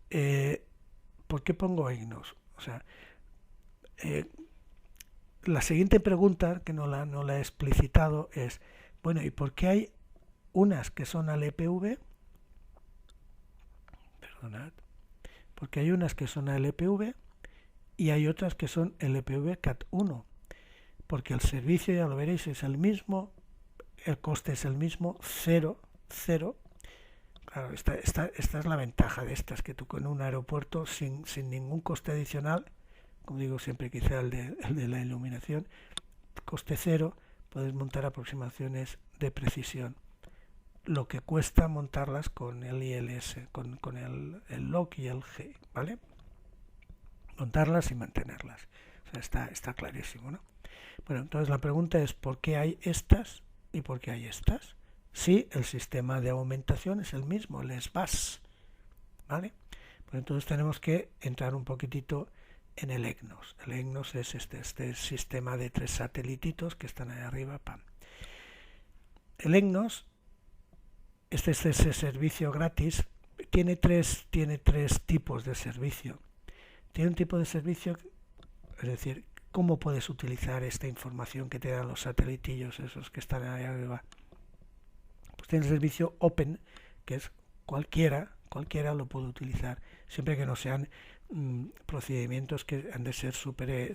¿por qué pongo EGNOS? O sea, la siguiente pregunta, que no la he explicitado, es, bueno, ¿y por qué hay unas que son al EPV? Perdonad. Porque hay unas que son al EPV y hay otras que son LPV CAT1. Porque el servicio, ya lo veréis, es el mismo, el coste es el mismo, cero. Claro, esta es la ventaja de estas, que tú con un aeropuerto sin ningún coste adicional, como digo siempre, quizá el de la iluminación, coste cero, puedes montar aproximaciones de precisión. Lo que cuesta montarlas con el ILS, con el LOC y el G, ¿vale? Montarlas y mantenerlas. O sea, está clarísimo, ¿no? Bueno, entonces la pregunta es ¿por qué hay estas y por qué hay estas? Si el sistema de aumentación es el mismo, el SBAS, ¿vale? Pues entonces tenemos que entrar un poquitito en el EGNOS. El EGNOS es este sistema de 3 satelititos que están ahí arriba. ¡Pam! El EGNOS, este es ese servicio gratis, tiene tres tipos de servicio. Tiene un tipo de servicio, es decir, ¿cómo puedes utilizar esta información que te dan los satelitillos esos que están ahí arriba? Pues tiene el servicio Open, que es cualquiera lo puede utilizar, siempre que no sean procedimientos que han de ser súper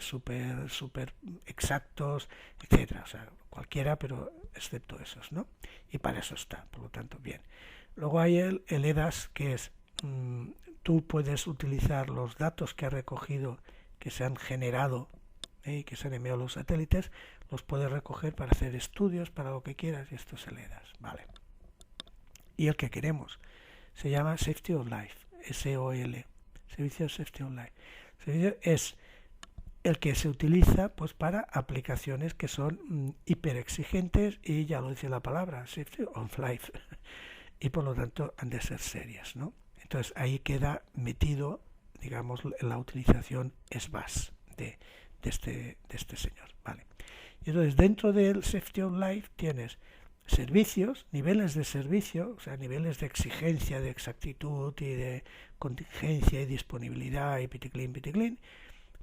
exactos, etcétera. O sea, cualquiera, pero excepto esos, ¿no? Y para eso está, por lo tanto, bien. Luego hay el EDAS, que es tú puedes utilizar los datos que ha recogido, que se han generado y que se han enviado a los satélites, los puedes recoger para hacer estudios, para lo que quieras, y esto es el EDAS, ¿vale? Y el que queremos se llama Safety of Life, SOL, Servicio de Safety of Life. Servicio es el que se utiliza pues para aplicaciones que son hiperexigentes y ya lo dice la palabra, safety of life, y por lo tanto han de ser serias, ¿no? Entonces ahí queda metido, digamos, la utilización SBAS de este señor, ¿vale? Y entonces dentro del Safety of Life tienes servicios, niveles de servicio, o sea, niveles de exigencia, de exactitud y de contingencia y disponibilidad y piticlin,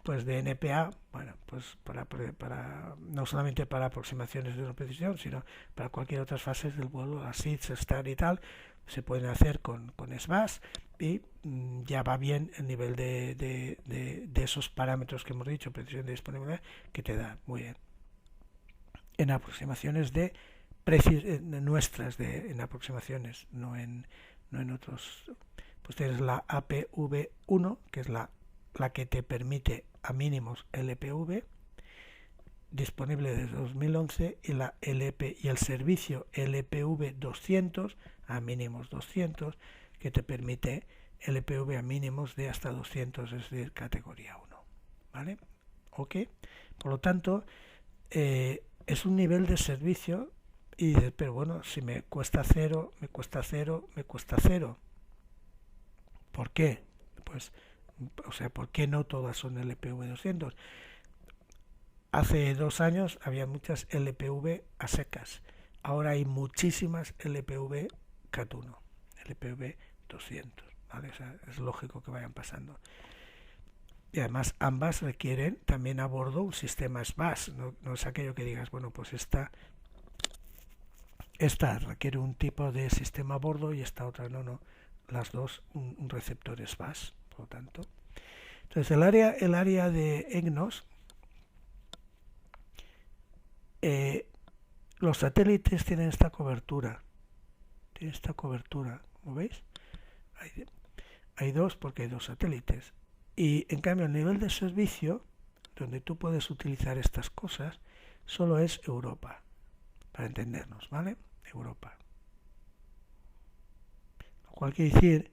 pues de NPA, bueno, pues para no solamente para aproximaciones de una precisión, sino para cualquier otras fases del vuelo, las SIDS, STAR y tal, se pueden hacer con SBAS y ya va bien el nivel de esos parámetros que hemos dicho, precisión de disponibilidad, que te da muy bien. En aproximaciones de nuestras, en aproximaciones, no en otros. Pues tienes la APV1, que es la que te permite a mínimos LPV, disponible desde 2011, y la LP y el servicio LPV 200 a mínimos 200, que te permite LPV a mínimos de hasta 200, es decir, categoría 1, ¿vale? Ok, por lo tanto, es un nivel de servicio y dices, pero bueno, si me cuesta cero, me cuesta cero, me cuesta cero. ¿Por qué? Pues, o sea, ¿por qué no todas son LPV 200? Hace 2 años había muchas LPV a secas. Ahora hay muchísimas LPV CAT 1, LPV 200, ¿vale? O sea, es lógico que vayan pasando. Y además ambas requieren también a bordo un sistema SBAS, no es aquello que digas, bueno, pues esta requiere un tipo de sistema a bordo y esta otra no, las dos un receptor SBAS, por lo tanto. Entonces el área de EGNOS, los satélites tienen esta cobertura, ¿lo veis? Hay dos porque hay 2 satélites. Y en cambio el nivel de servicio, donde tú puedes utilizar estas cosas, solo es Europa, para entendernos, ¿vale? Europa. Lo cual quiere decir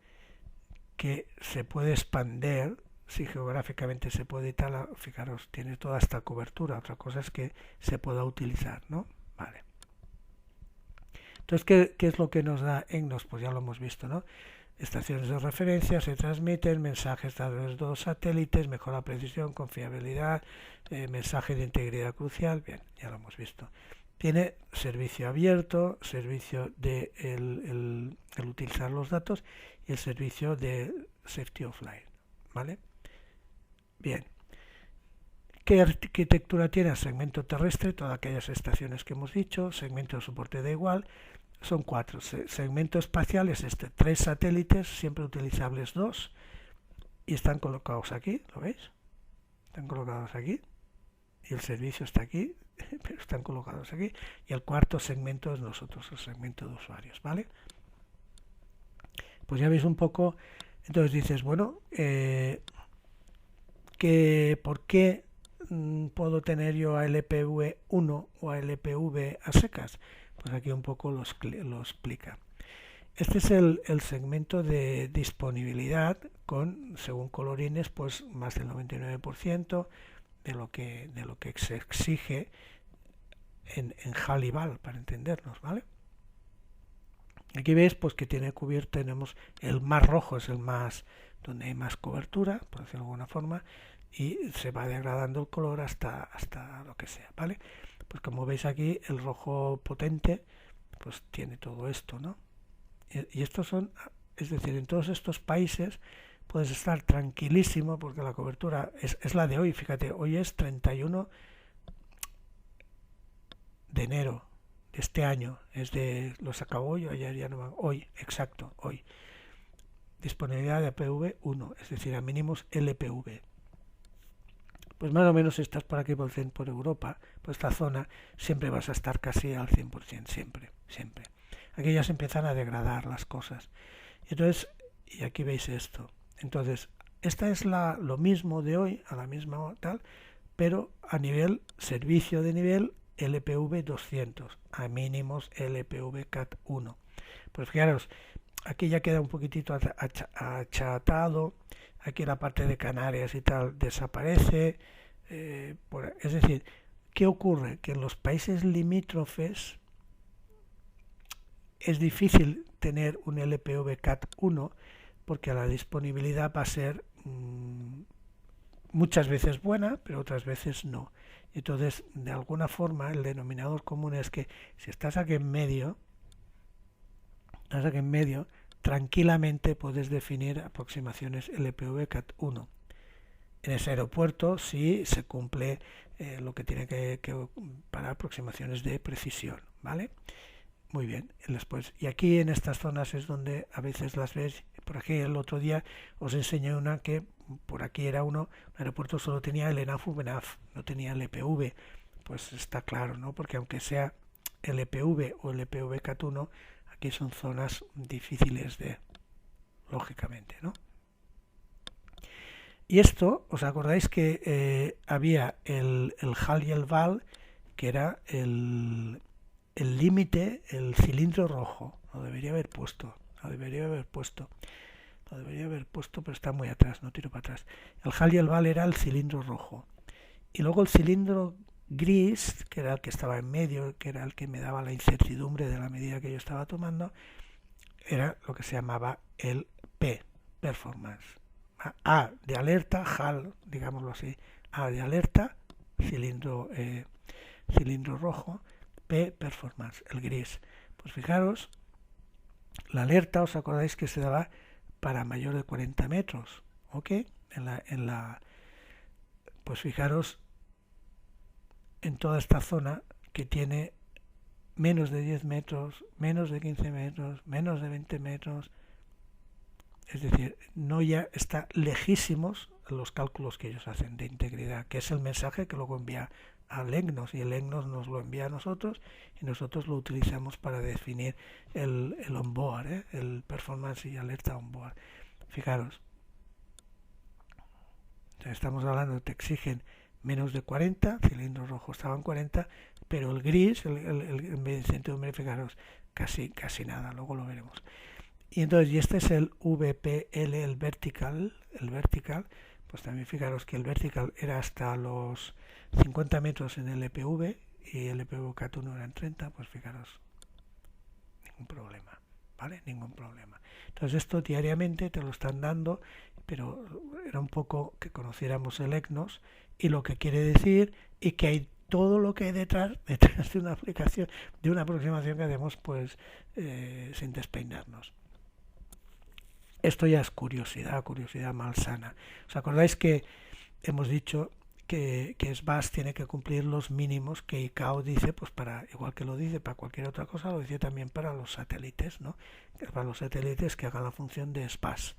que se puede expandir, si geográficamente se puede y tal, fijaros, tiene toda esta cobertura. Otra cosa es que se pueda utilizar, ¿no? Vale. Entonces, ¿qué es lo que nos da EGNOS? Pues ya lo hemos visto, ¿no? Estaciones de referencia, se transmiten mensajes a través de 2 satélites, mejora precisión, confiabilidad, mensaje de integridad crucial, bien, ya lo hemos visto. Tiene servicio abierto, servicio de el utilizar los datos y el servicio de Safety of Life, ¿vale? Bien. ¿Qué arquitectura tiene? Segmento terrestre, todas aquellas estaciones que hemos dicho, segmento de soporte da igual, son 4. Segmento espacial es 3 satélites, siempre utilizables 2, y están colocados aquí, ¿lo veis? Están colocados aquí, y el servicio está aquí, pero están colocados aquí, y el cuarto segmento es nosotros, el segmento de usuarios, ¿vale? Pues ya veis un poco, entonces dices, bueno, ¿por qué puedo tener yo a LPV 1 o a LPV a secas? Pues aquí un poco lo explica. Este es el segmento de disponibilidad con, según colorines, pues más del 99% de lo que se exige en HAL-IVAL, para entendernos, ¿vale? Aquí veis pues que tiene cubierto, tenemos el más rojo, es el más donde hay más cobertura, por decirlo de alguna forma, y se va degradando el color hasta lo que sea, ¿vale? Pues como veis aquí, el rojo potente, pues tiene todo esto, ¿no? Y estos son, es decir, en todos estos países puedes estar tranquilísimo porque la cobertura es la de hoy, fíjate, hoy es 31 de enero de este año, los acabó hoy, ayer ya no, hoy, exacto, hoy. Disponibilidad de APV 1, es decir, a mínimos LPV. Pues más o menos si estás por aquí por Europa, por esta zona, siempre vas a estar casi al 100%, siempre. Aquí ya se empiezan a degradar las cosas. Entonces, y aquí veis esto. Entonces, esta es lo mismo de hoy, a la misma tal, pero a nivel, servicio de nivel LPV 200, a mínimos LPV CAT 1. Pues fijaros, aquí ya queda un poquitito achatado, aquí la parte de Canarias y tal desaparece, Es decir, ¿qué ocurre? Que en los países limítrofes es difícil tener un LPV Cat1 porque la disponibilidad va a ser muchas veces buena, pero otras veces no. Entonces, de alguna forma, el denominador común es que si estás aquí en medio, tranquilamente puedes definir aproximaciones LPV Cat1. En ese aeropuerto sí se cumple lo que tiene que para aproximaciones de precisión, ¿vale? Muy bien, después, y aquí en estas zonas es donde a veces las ves. Por aquí el otro día os enseñé una que por aquí era un aeropuerto solo tenía el ENAF-UBENAF, no tenía el LPV. Pues está claro, ¿no? Porque aunque sea LPV o LPV Cat1, aquí son zonas difíciles de, lógicamente, ¿no? Y esto, ¿os acordáis que había el HAL y el VAL, que era el límite, el cilindro rojo? Lo debería haber puesto, pero está muy atrás, no tiro para atrás. El HAL y el VAL era el cilindro rojo. Y luego el cilindro gris, que era el que estaba en medio, que era el que me daba la incertidumbre de la medida que yo estaba tomando, era lo que se llamaba el P, performance. A de alerta, HAL, digámoslo así, A de alerta, cilindro rojo, P, performance, el gris. Pues fijaros, la alerta, ¿os acordáis que se daba para mayor de 40 metros? ¿Ok? Pues fijaros en toda esta zona que tiene menos de 10 metros, menos de 15 metros, menos de 20 metros. Es decir, no ya está lejísimos los cálculos que ellos hacen de integridad, que es el mensaje que luego envía al EGNOS, y el EGNOS nos lo envía a nosotros y nosotros lo utilizamos para definir el onboard, el performance y alerta onboard. Fijaros, estamos hablando, te exigen menos de 40, cilindro rojo estaba en 40, pero el gris, en vez de 100, fijaros, casi nada, luego lo veremos. Y entonces, y este es el VPL, el vertical, pues también fijaros que el vertical era hasta los 50 metros en el LPV y el LPV Cat1 eran 30, pues fijaros, ningún problema, ¿vale? Ningún problema. Entonces esto diariamente te lo están dando, pero era un poco que conociéramos el EGNOS y lo que quiere decir y que hay todo lo que hay detrás de una aplicación, de una aproximación que hacemos pues sin despeinarnos. Esto ya es curiosidad malsana. ¿Os acordáis que hemos dicho que SBAS tiene que cumplir los mínimos que ICAO dice, pues para, igual que lo dice para cualquier otra cosa, lo dice también para los satélites, ¿no? Para los satélites que hagan la función de SBAS.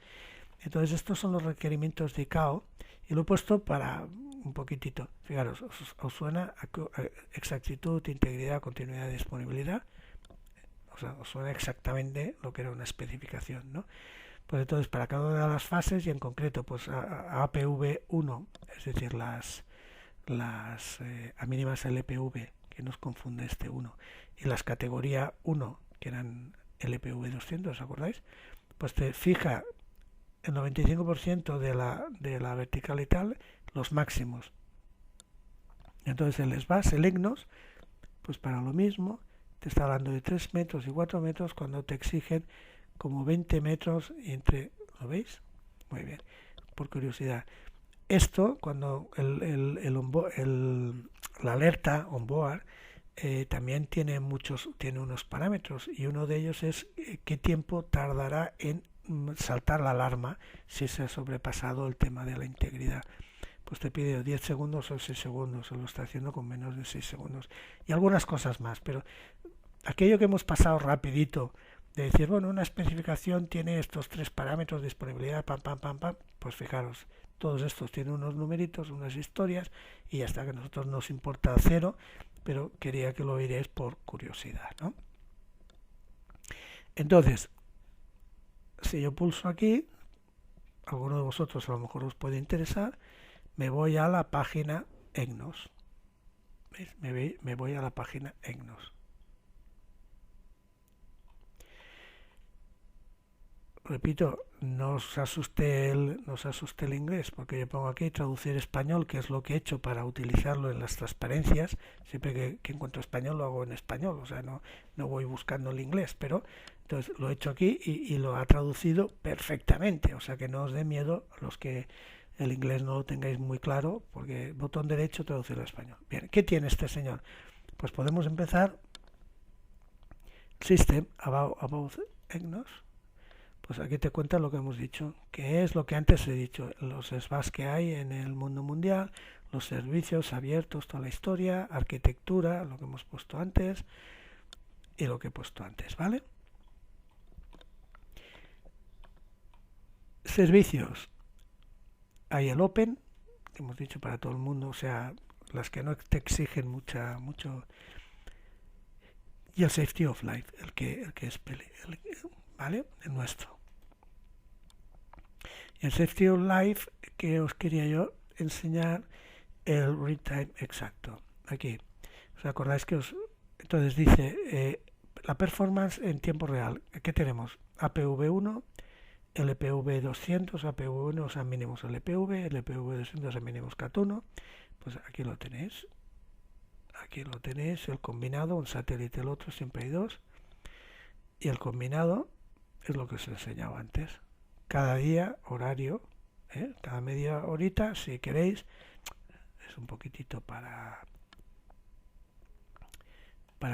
Entonces estos son los requerimientos de ICAO y lo he puesto para un poquitito. Fijaros, os suena a exactitud, integridad, continuidad, disponibilidad. O sea, os suena exactamente lo que era una especificación, ¿no? Pues entonces para cada una de las fases y en concreto pues a APV1, es decir, las a mínimas LPV, que nos confunde este 1, y las categoría 1, que eran LPV 200, ¿os acordáis? Pues te fija el 95% de la vertical y tal, los máximos. Entonces el SBAS, el EGNOS, pues para lo mismo, te está hablando de 3 metros y 4 metros cuando te exigen como 20 metros entre, ¿lo veis? Muy bien, por curiosidad. Esto, cuando la alerta onboard también tiene unos parámetros y uno de ellos es qué tiempo tardará en saltar la alarma si se ha sobrepasado el tema de la integridad. Pues te pide 10 segundos o 6 segundos, o lo está haciendo con menos de 6 segundos. Y algunas cosas más, pero aquello que hemos pasado rapidito, de decir, bueno, una especificación tiene estos 3 parámetros, disponibilidad, pues fijaros, todos estos tienen unos numeritos, unas historias, y ya está, que a nosotros nos importa 0, pero quería que lo oiréis por curiosidad, ¿no? Entonces, si yo pulso aquí, alguno de vosotros a lo mejor os puede interesar, me voy a la página EGNOS. ¿Veis? Me voy a la página EGNOS. repito, no os asuste el inglés, porque yo pongo aquí traducir español, que es lo que he hecho para utilizarlo en las transparencias. Siempre que encuentro español lo hago en español, o sea, no voy buscando el inglés, pero entonces lo he hecho aquí y lo ha traducido perfectamente, o sea que no os dé miedo los que el inglés no lo tengáis muy claro, porque botón derecho traducir al español. Bien, ¿qué tiene este señor? Pues podemos empezar. System about EGNOS. Pues aquí te cuenta lo que hemos dicho, que es lo que antes he dicho, los SBAs que hay en el mundo mundial, los servicios abiertos, toda la historia, arquitectura, lo que hemos puesto antes y lo que he puesto antes, ¿vale? Servicios. Hay el Open, que hemos dicho para todo el mundo, o sea, las que no te exigen mucho, y el Safety of Life, el que es ¿vale? El nuestro. Y el Safety of Life, que os quería yo enseñar, el read time exacto. Aquí, ¿os acordáis que entonces dice la performance en tiempo real? ¿Qué tenemos? APV1, LPV200, APV1, o sea, mínimos LPV, LPV200, o sea, mínimos CAT1. Pues aquí lo tenéis. Aquí lo tenéis, el combinado, un satélite, el otro, siempre hay dos. Y el combinado es lo que os he enseñado antes. Cada día, horario, cada media horita, si queréis. Es un poquitito para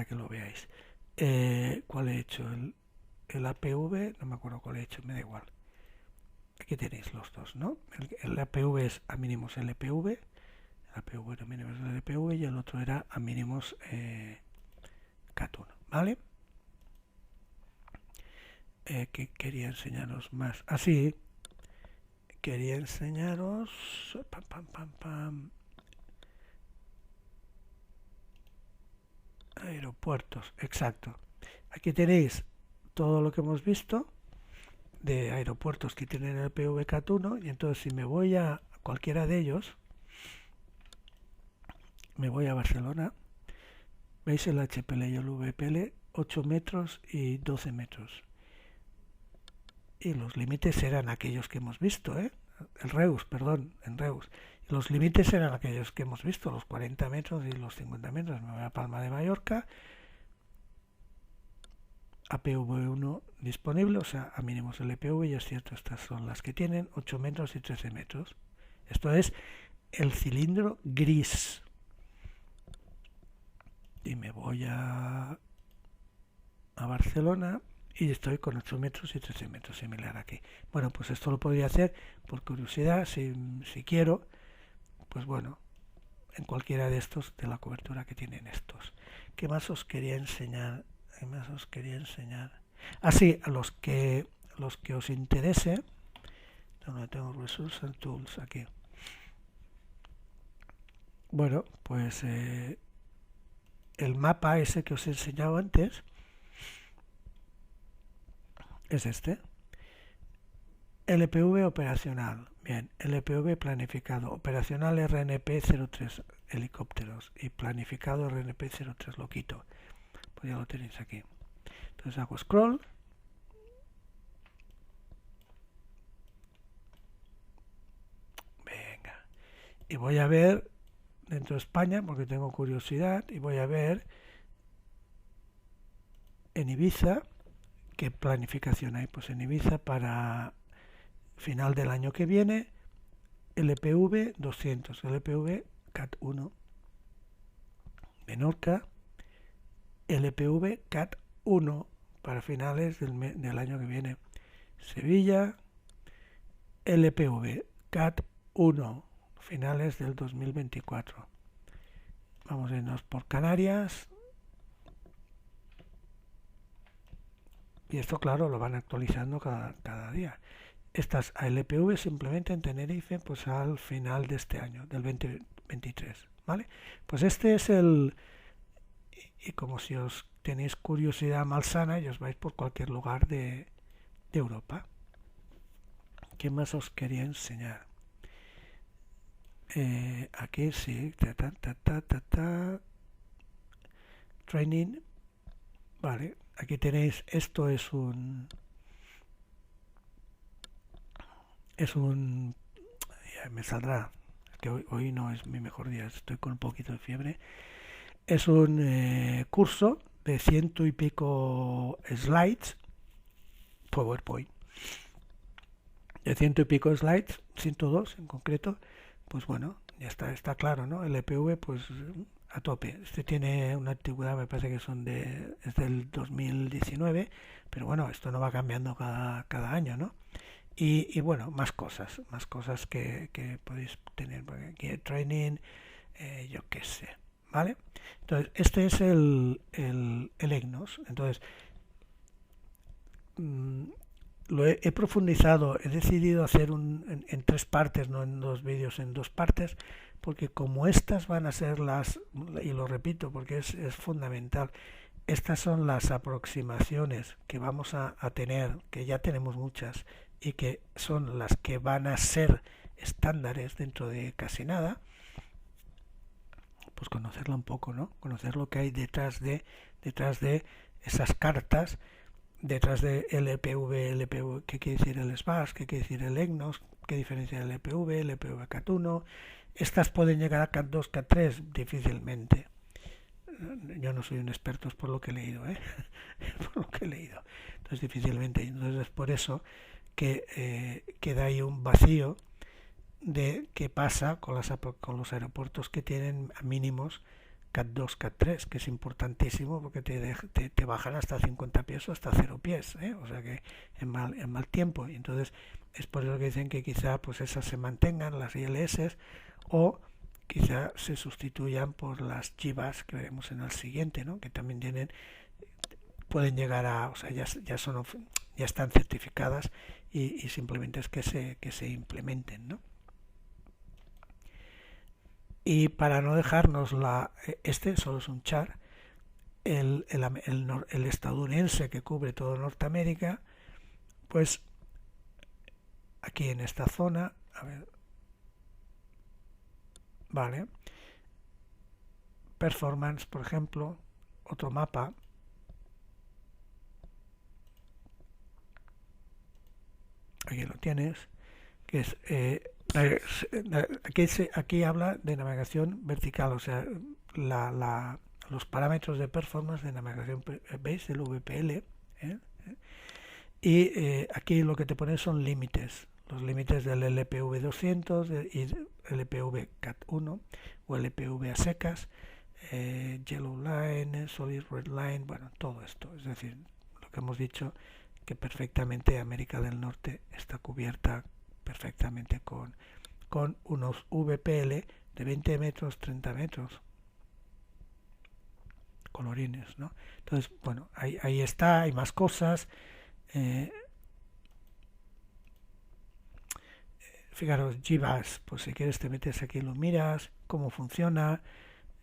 que lo veáis. ¿Cuál he hecho? El APV, no me acuerdo cuál he hecho, me da igual. Aquí tenéis los dos, ¿no? El APV es a mínimos LPV, el APV era a mínimos LPV y el otro era a mínimos CAT1, ¿vale? Que quería enseñaros más. Así, quería enseñaros... Aeropuertos, exacto. Aquí tenéis todo lo que hemos visto de aeropuertos que tienen el PVCAT1 y entonces si me voy a cualquiera de ellos, me voy a Barcelona, veis el HPL y el VPL, 8 metros y 12 metros. Y los límites eran aquellos que hemos visto, el Reus, perdón, en Reus. Y los límites eran aquellos que hemos visto, los 40 metros y los 50 metros. Me voy a Palma de Mallorca, APV1 disponible, o sea, a mínimos LPV, y es cierto, estas son las que tienen 8 metros y 13 metros. Esto es el cilindro gris. Y me voy a Barcelona y estoy con 8 metros y 13 metros, similar aquí. Bueno, pues esto lo podría hacer por curiosidad, si quiero, pues bueno, en cualquiera de estos, de la cobertura que tienen estos. ¿Qué más os quería enseñar? Así, a los que os interese, donde tengo Resources and Tools aquí. Bueno, pues el mapa ese que os he enseñado antes es este. LPV operacional. Bien, LPV planificado. Operacional RNP 03 helicópteros y planificado RNP 03 lo quito. Pues ya lo tenéis aquí. Entonces hago scroll. Venga. Y voy a ver dentro de España, porque tengo curiosidad, y voy a ver en Ibiza qué planificación hay. Pues en Ibiza para final del año que viene, LPV 200, LPV CAT1. Menorca, LPV CAT1 para finales del año que viene. Sevilla, LPV CAT1 finales del 2024. Vamos a irnos por Canarias. Y esto, claro, lo van actualizando cada día. Estas LPV simplemente en Tenerife, pues al final de este año, del 2023, ¿vale? Pues este es el... Y como si os tenéis curiosidad malsana y os vais por cualquier lugar de Europa. ¿Qué más os quería enseñar? Aquí sí, training, vale, aquí tenéis, esto es un es un... ya me saldrá, que hoy no es mi mejor día, estoy con un poquito de fiebre. Es un curso de 100 y pico slides, PowerPoint, de 100 y pico slides, 102 en concreto. Pues bueno, ya está claro, ¿no? El EPV, pues a tope. Este tiene una antigüedad, me parece que es del 2019, pero bueno, esto no va cambiando cada año, ¿no? Y bueno, más cosas que podéis tener por aquí, training, yo qué sé, ¿vale? Entonces, este es el EGNOS. Entonces, mm, he profundizado, he decidido hacer en 3 partes, no en 2 vídeos, en 2 partes, porque como estas van a ser y lo repito porque es fundamental, estas son las aproximaciones que vamos a tener, que ya tenemos muchas, y que son las que van a ser estándares dentro de casi nada. Pues conocerla un poco, ¿no? Conocer lo que hay detrás de esas cartas, detrás de LPV, qué quiere decir el SBAS, qué quiere decir el EGNOS, qué diferencia el LPV CAT1. Estas pueden llegar a CAT2, CAT3 difícilmente. Yo no soy un experto, es por lo que he leído, por lo que he leído. Entonces difícilmente. Entonces es por eso que queda ahí un vacío de qué pasa con los aeropuertos que tienen mínimos CAT2, CAT3, que es importantísimo porque te bajan hasta 50 pies o hasta 0 pies, o sea que en mal tiempo. Y entonces es por eso que dicen que quizá pues esas se mantengan, las ILS, o quizá se sustituyan por las GBAS que veremos en el siguiente, ¿no? Que también pueden llegar o sea, ya están certificadas y simplemente es que se implementen, ¿no? Y para no dejarnos este solo es un chart, el estadounidense que cubre todo Norteamérica, pues aquí en esta zona, a ver, vale, performance, por ejemplo, otro mapa, aquí lo tienes, que es aquí habla de navegación vertical, o sea, los parámetros de performance de navegación base, el VPL, y aquí lo que te pone son límites, los límites del LPV 200 y LPV CAT1 o LPV a secas, Yellow Line, Solid Red Line, bueno, todo esto, es decir, lo que hemos dicho, que perfectamente América del Norte está cubierta perfectamente con unos VPL de 20 metros, 30 metros, colorines, ¿no? Entonces, bueno, ahí está, hay más cosas. Fijaros, GBAS, pues si quieres te metes aquí y lo miras, cómo funciona,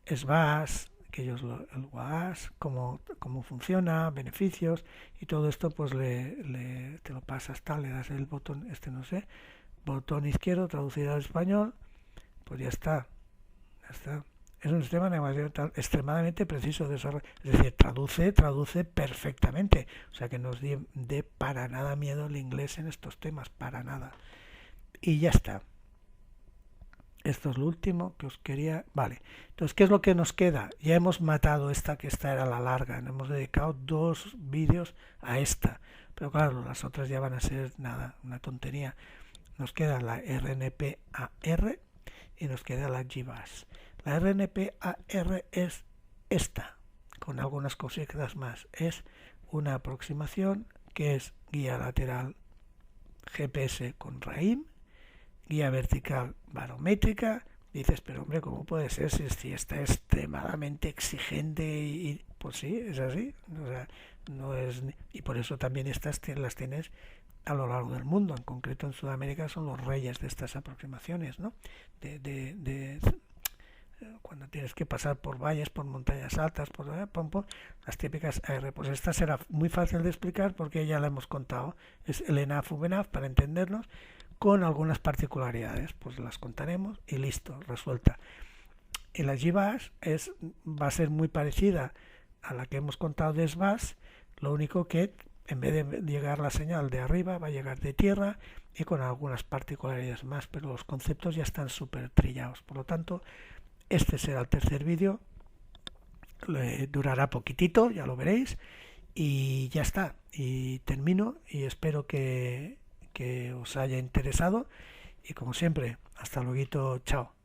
SBAS, el WAS, cómo funciona, beneficios, y todo esto pues te lo pasas tal, le das el botón, no sé, botón izquierdo, traducir al español, pues ya está. Es un sistema de navegación extremadamente preciso de desarrollo, es decir, traduce perfectamente, o sea que no os dé para nada miedo el inglés en estos temas, para nada. Y ya está. Esto es lo último que os quería. Vale, entonces, ¿qué es lo que nos queda? Ya hemos matado que esta era la larga, nos hemos dedicado 2 vídeos a esta, pero claro, las otras ya van a ser nada, una tontería. Nos queda la RNP-AR y nos queda la GBAS. La RNP-AR es esta, con algunas cositas más. Es una aproximación que es guía lateral GPS con RAIM, guía vertical barométrica. Dices, pero hombre, ¿cómo puede ser si está extremadamente exigente? Y pues sí, es así. O sea, no es, y por eso también estas las tienes a lo largo del mundo. En concreto en Sudamérica son los reyes de estas aproximaciones, ¿no? Cuando tienes que pasar por valles, por montañas altas, por las típicas AR. Pues esta será muy fácil de explicar porque ya la hemos contado. Es el ENAF VNAF para entendernos, con algunas particularidades, pues las contaremos y listo, resuelta. Y la GBAS va a ser muy parecida a la que hemos contado de SBAS, lo único que en vez de llegar la señal de arriba, va a llegar de tierra y con algunas particularidades más, pero los conceptos ya están súper trillados. Por lo tanto, este será el tercer vídeo, durará poquitito, ya lo veréis, y ya está. Y termino y espero que os haya interesado y como siempre, hasta luego, chao.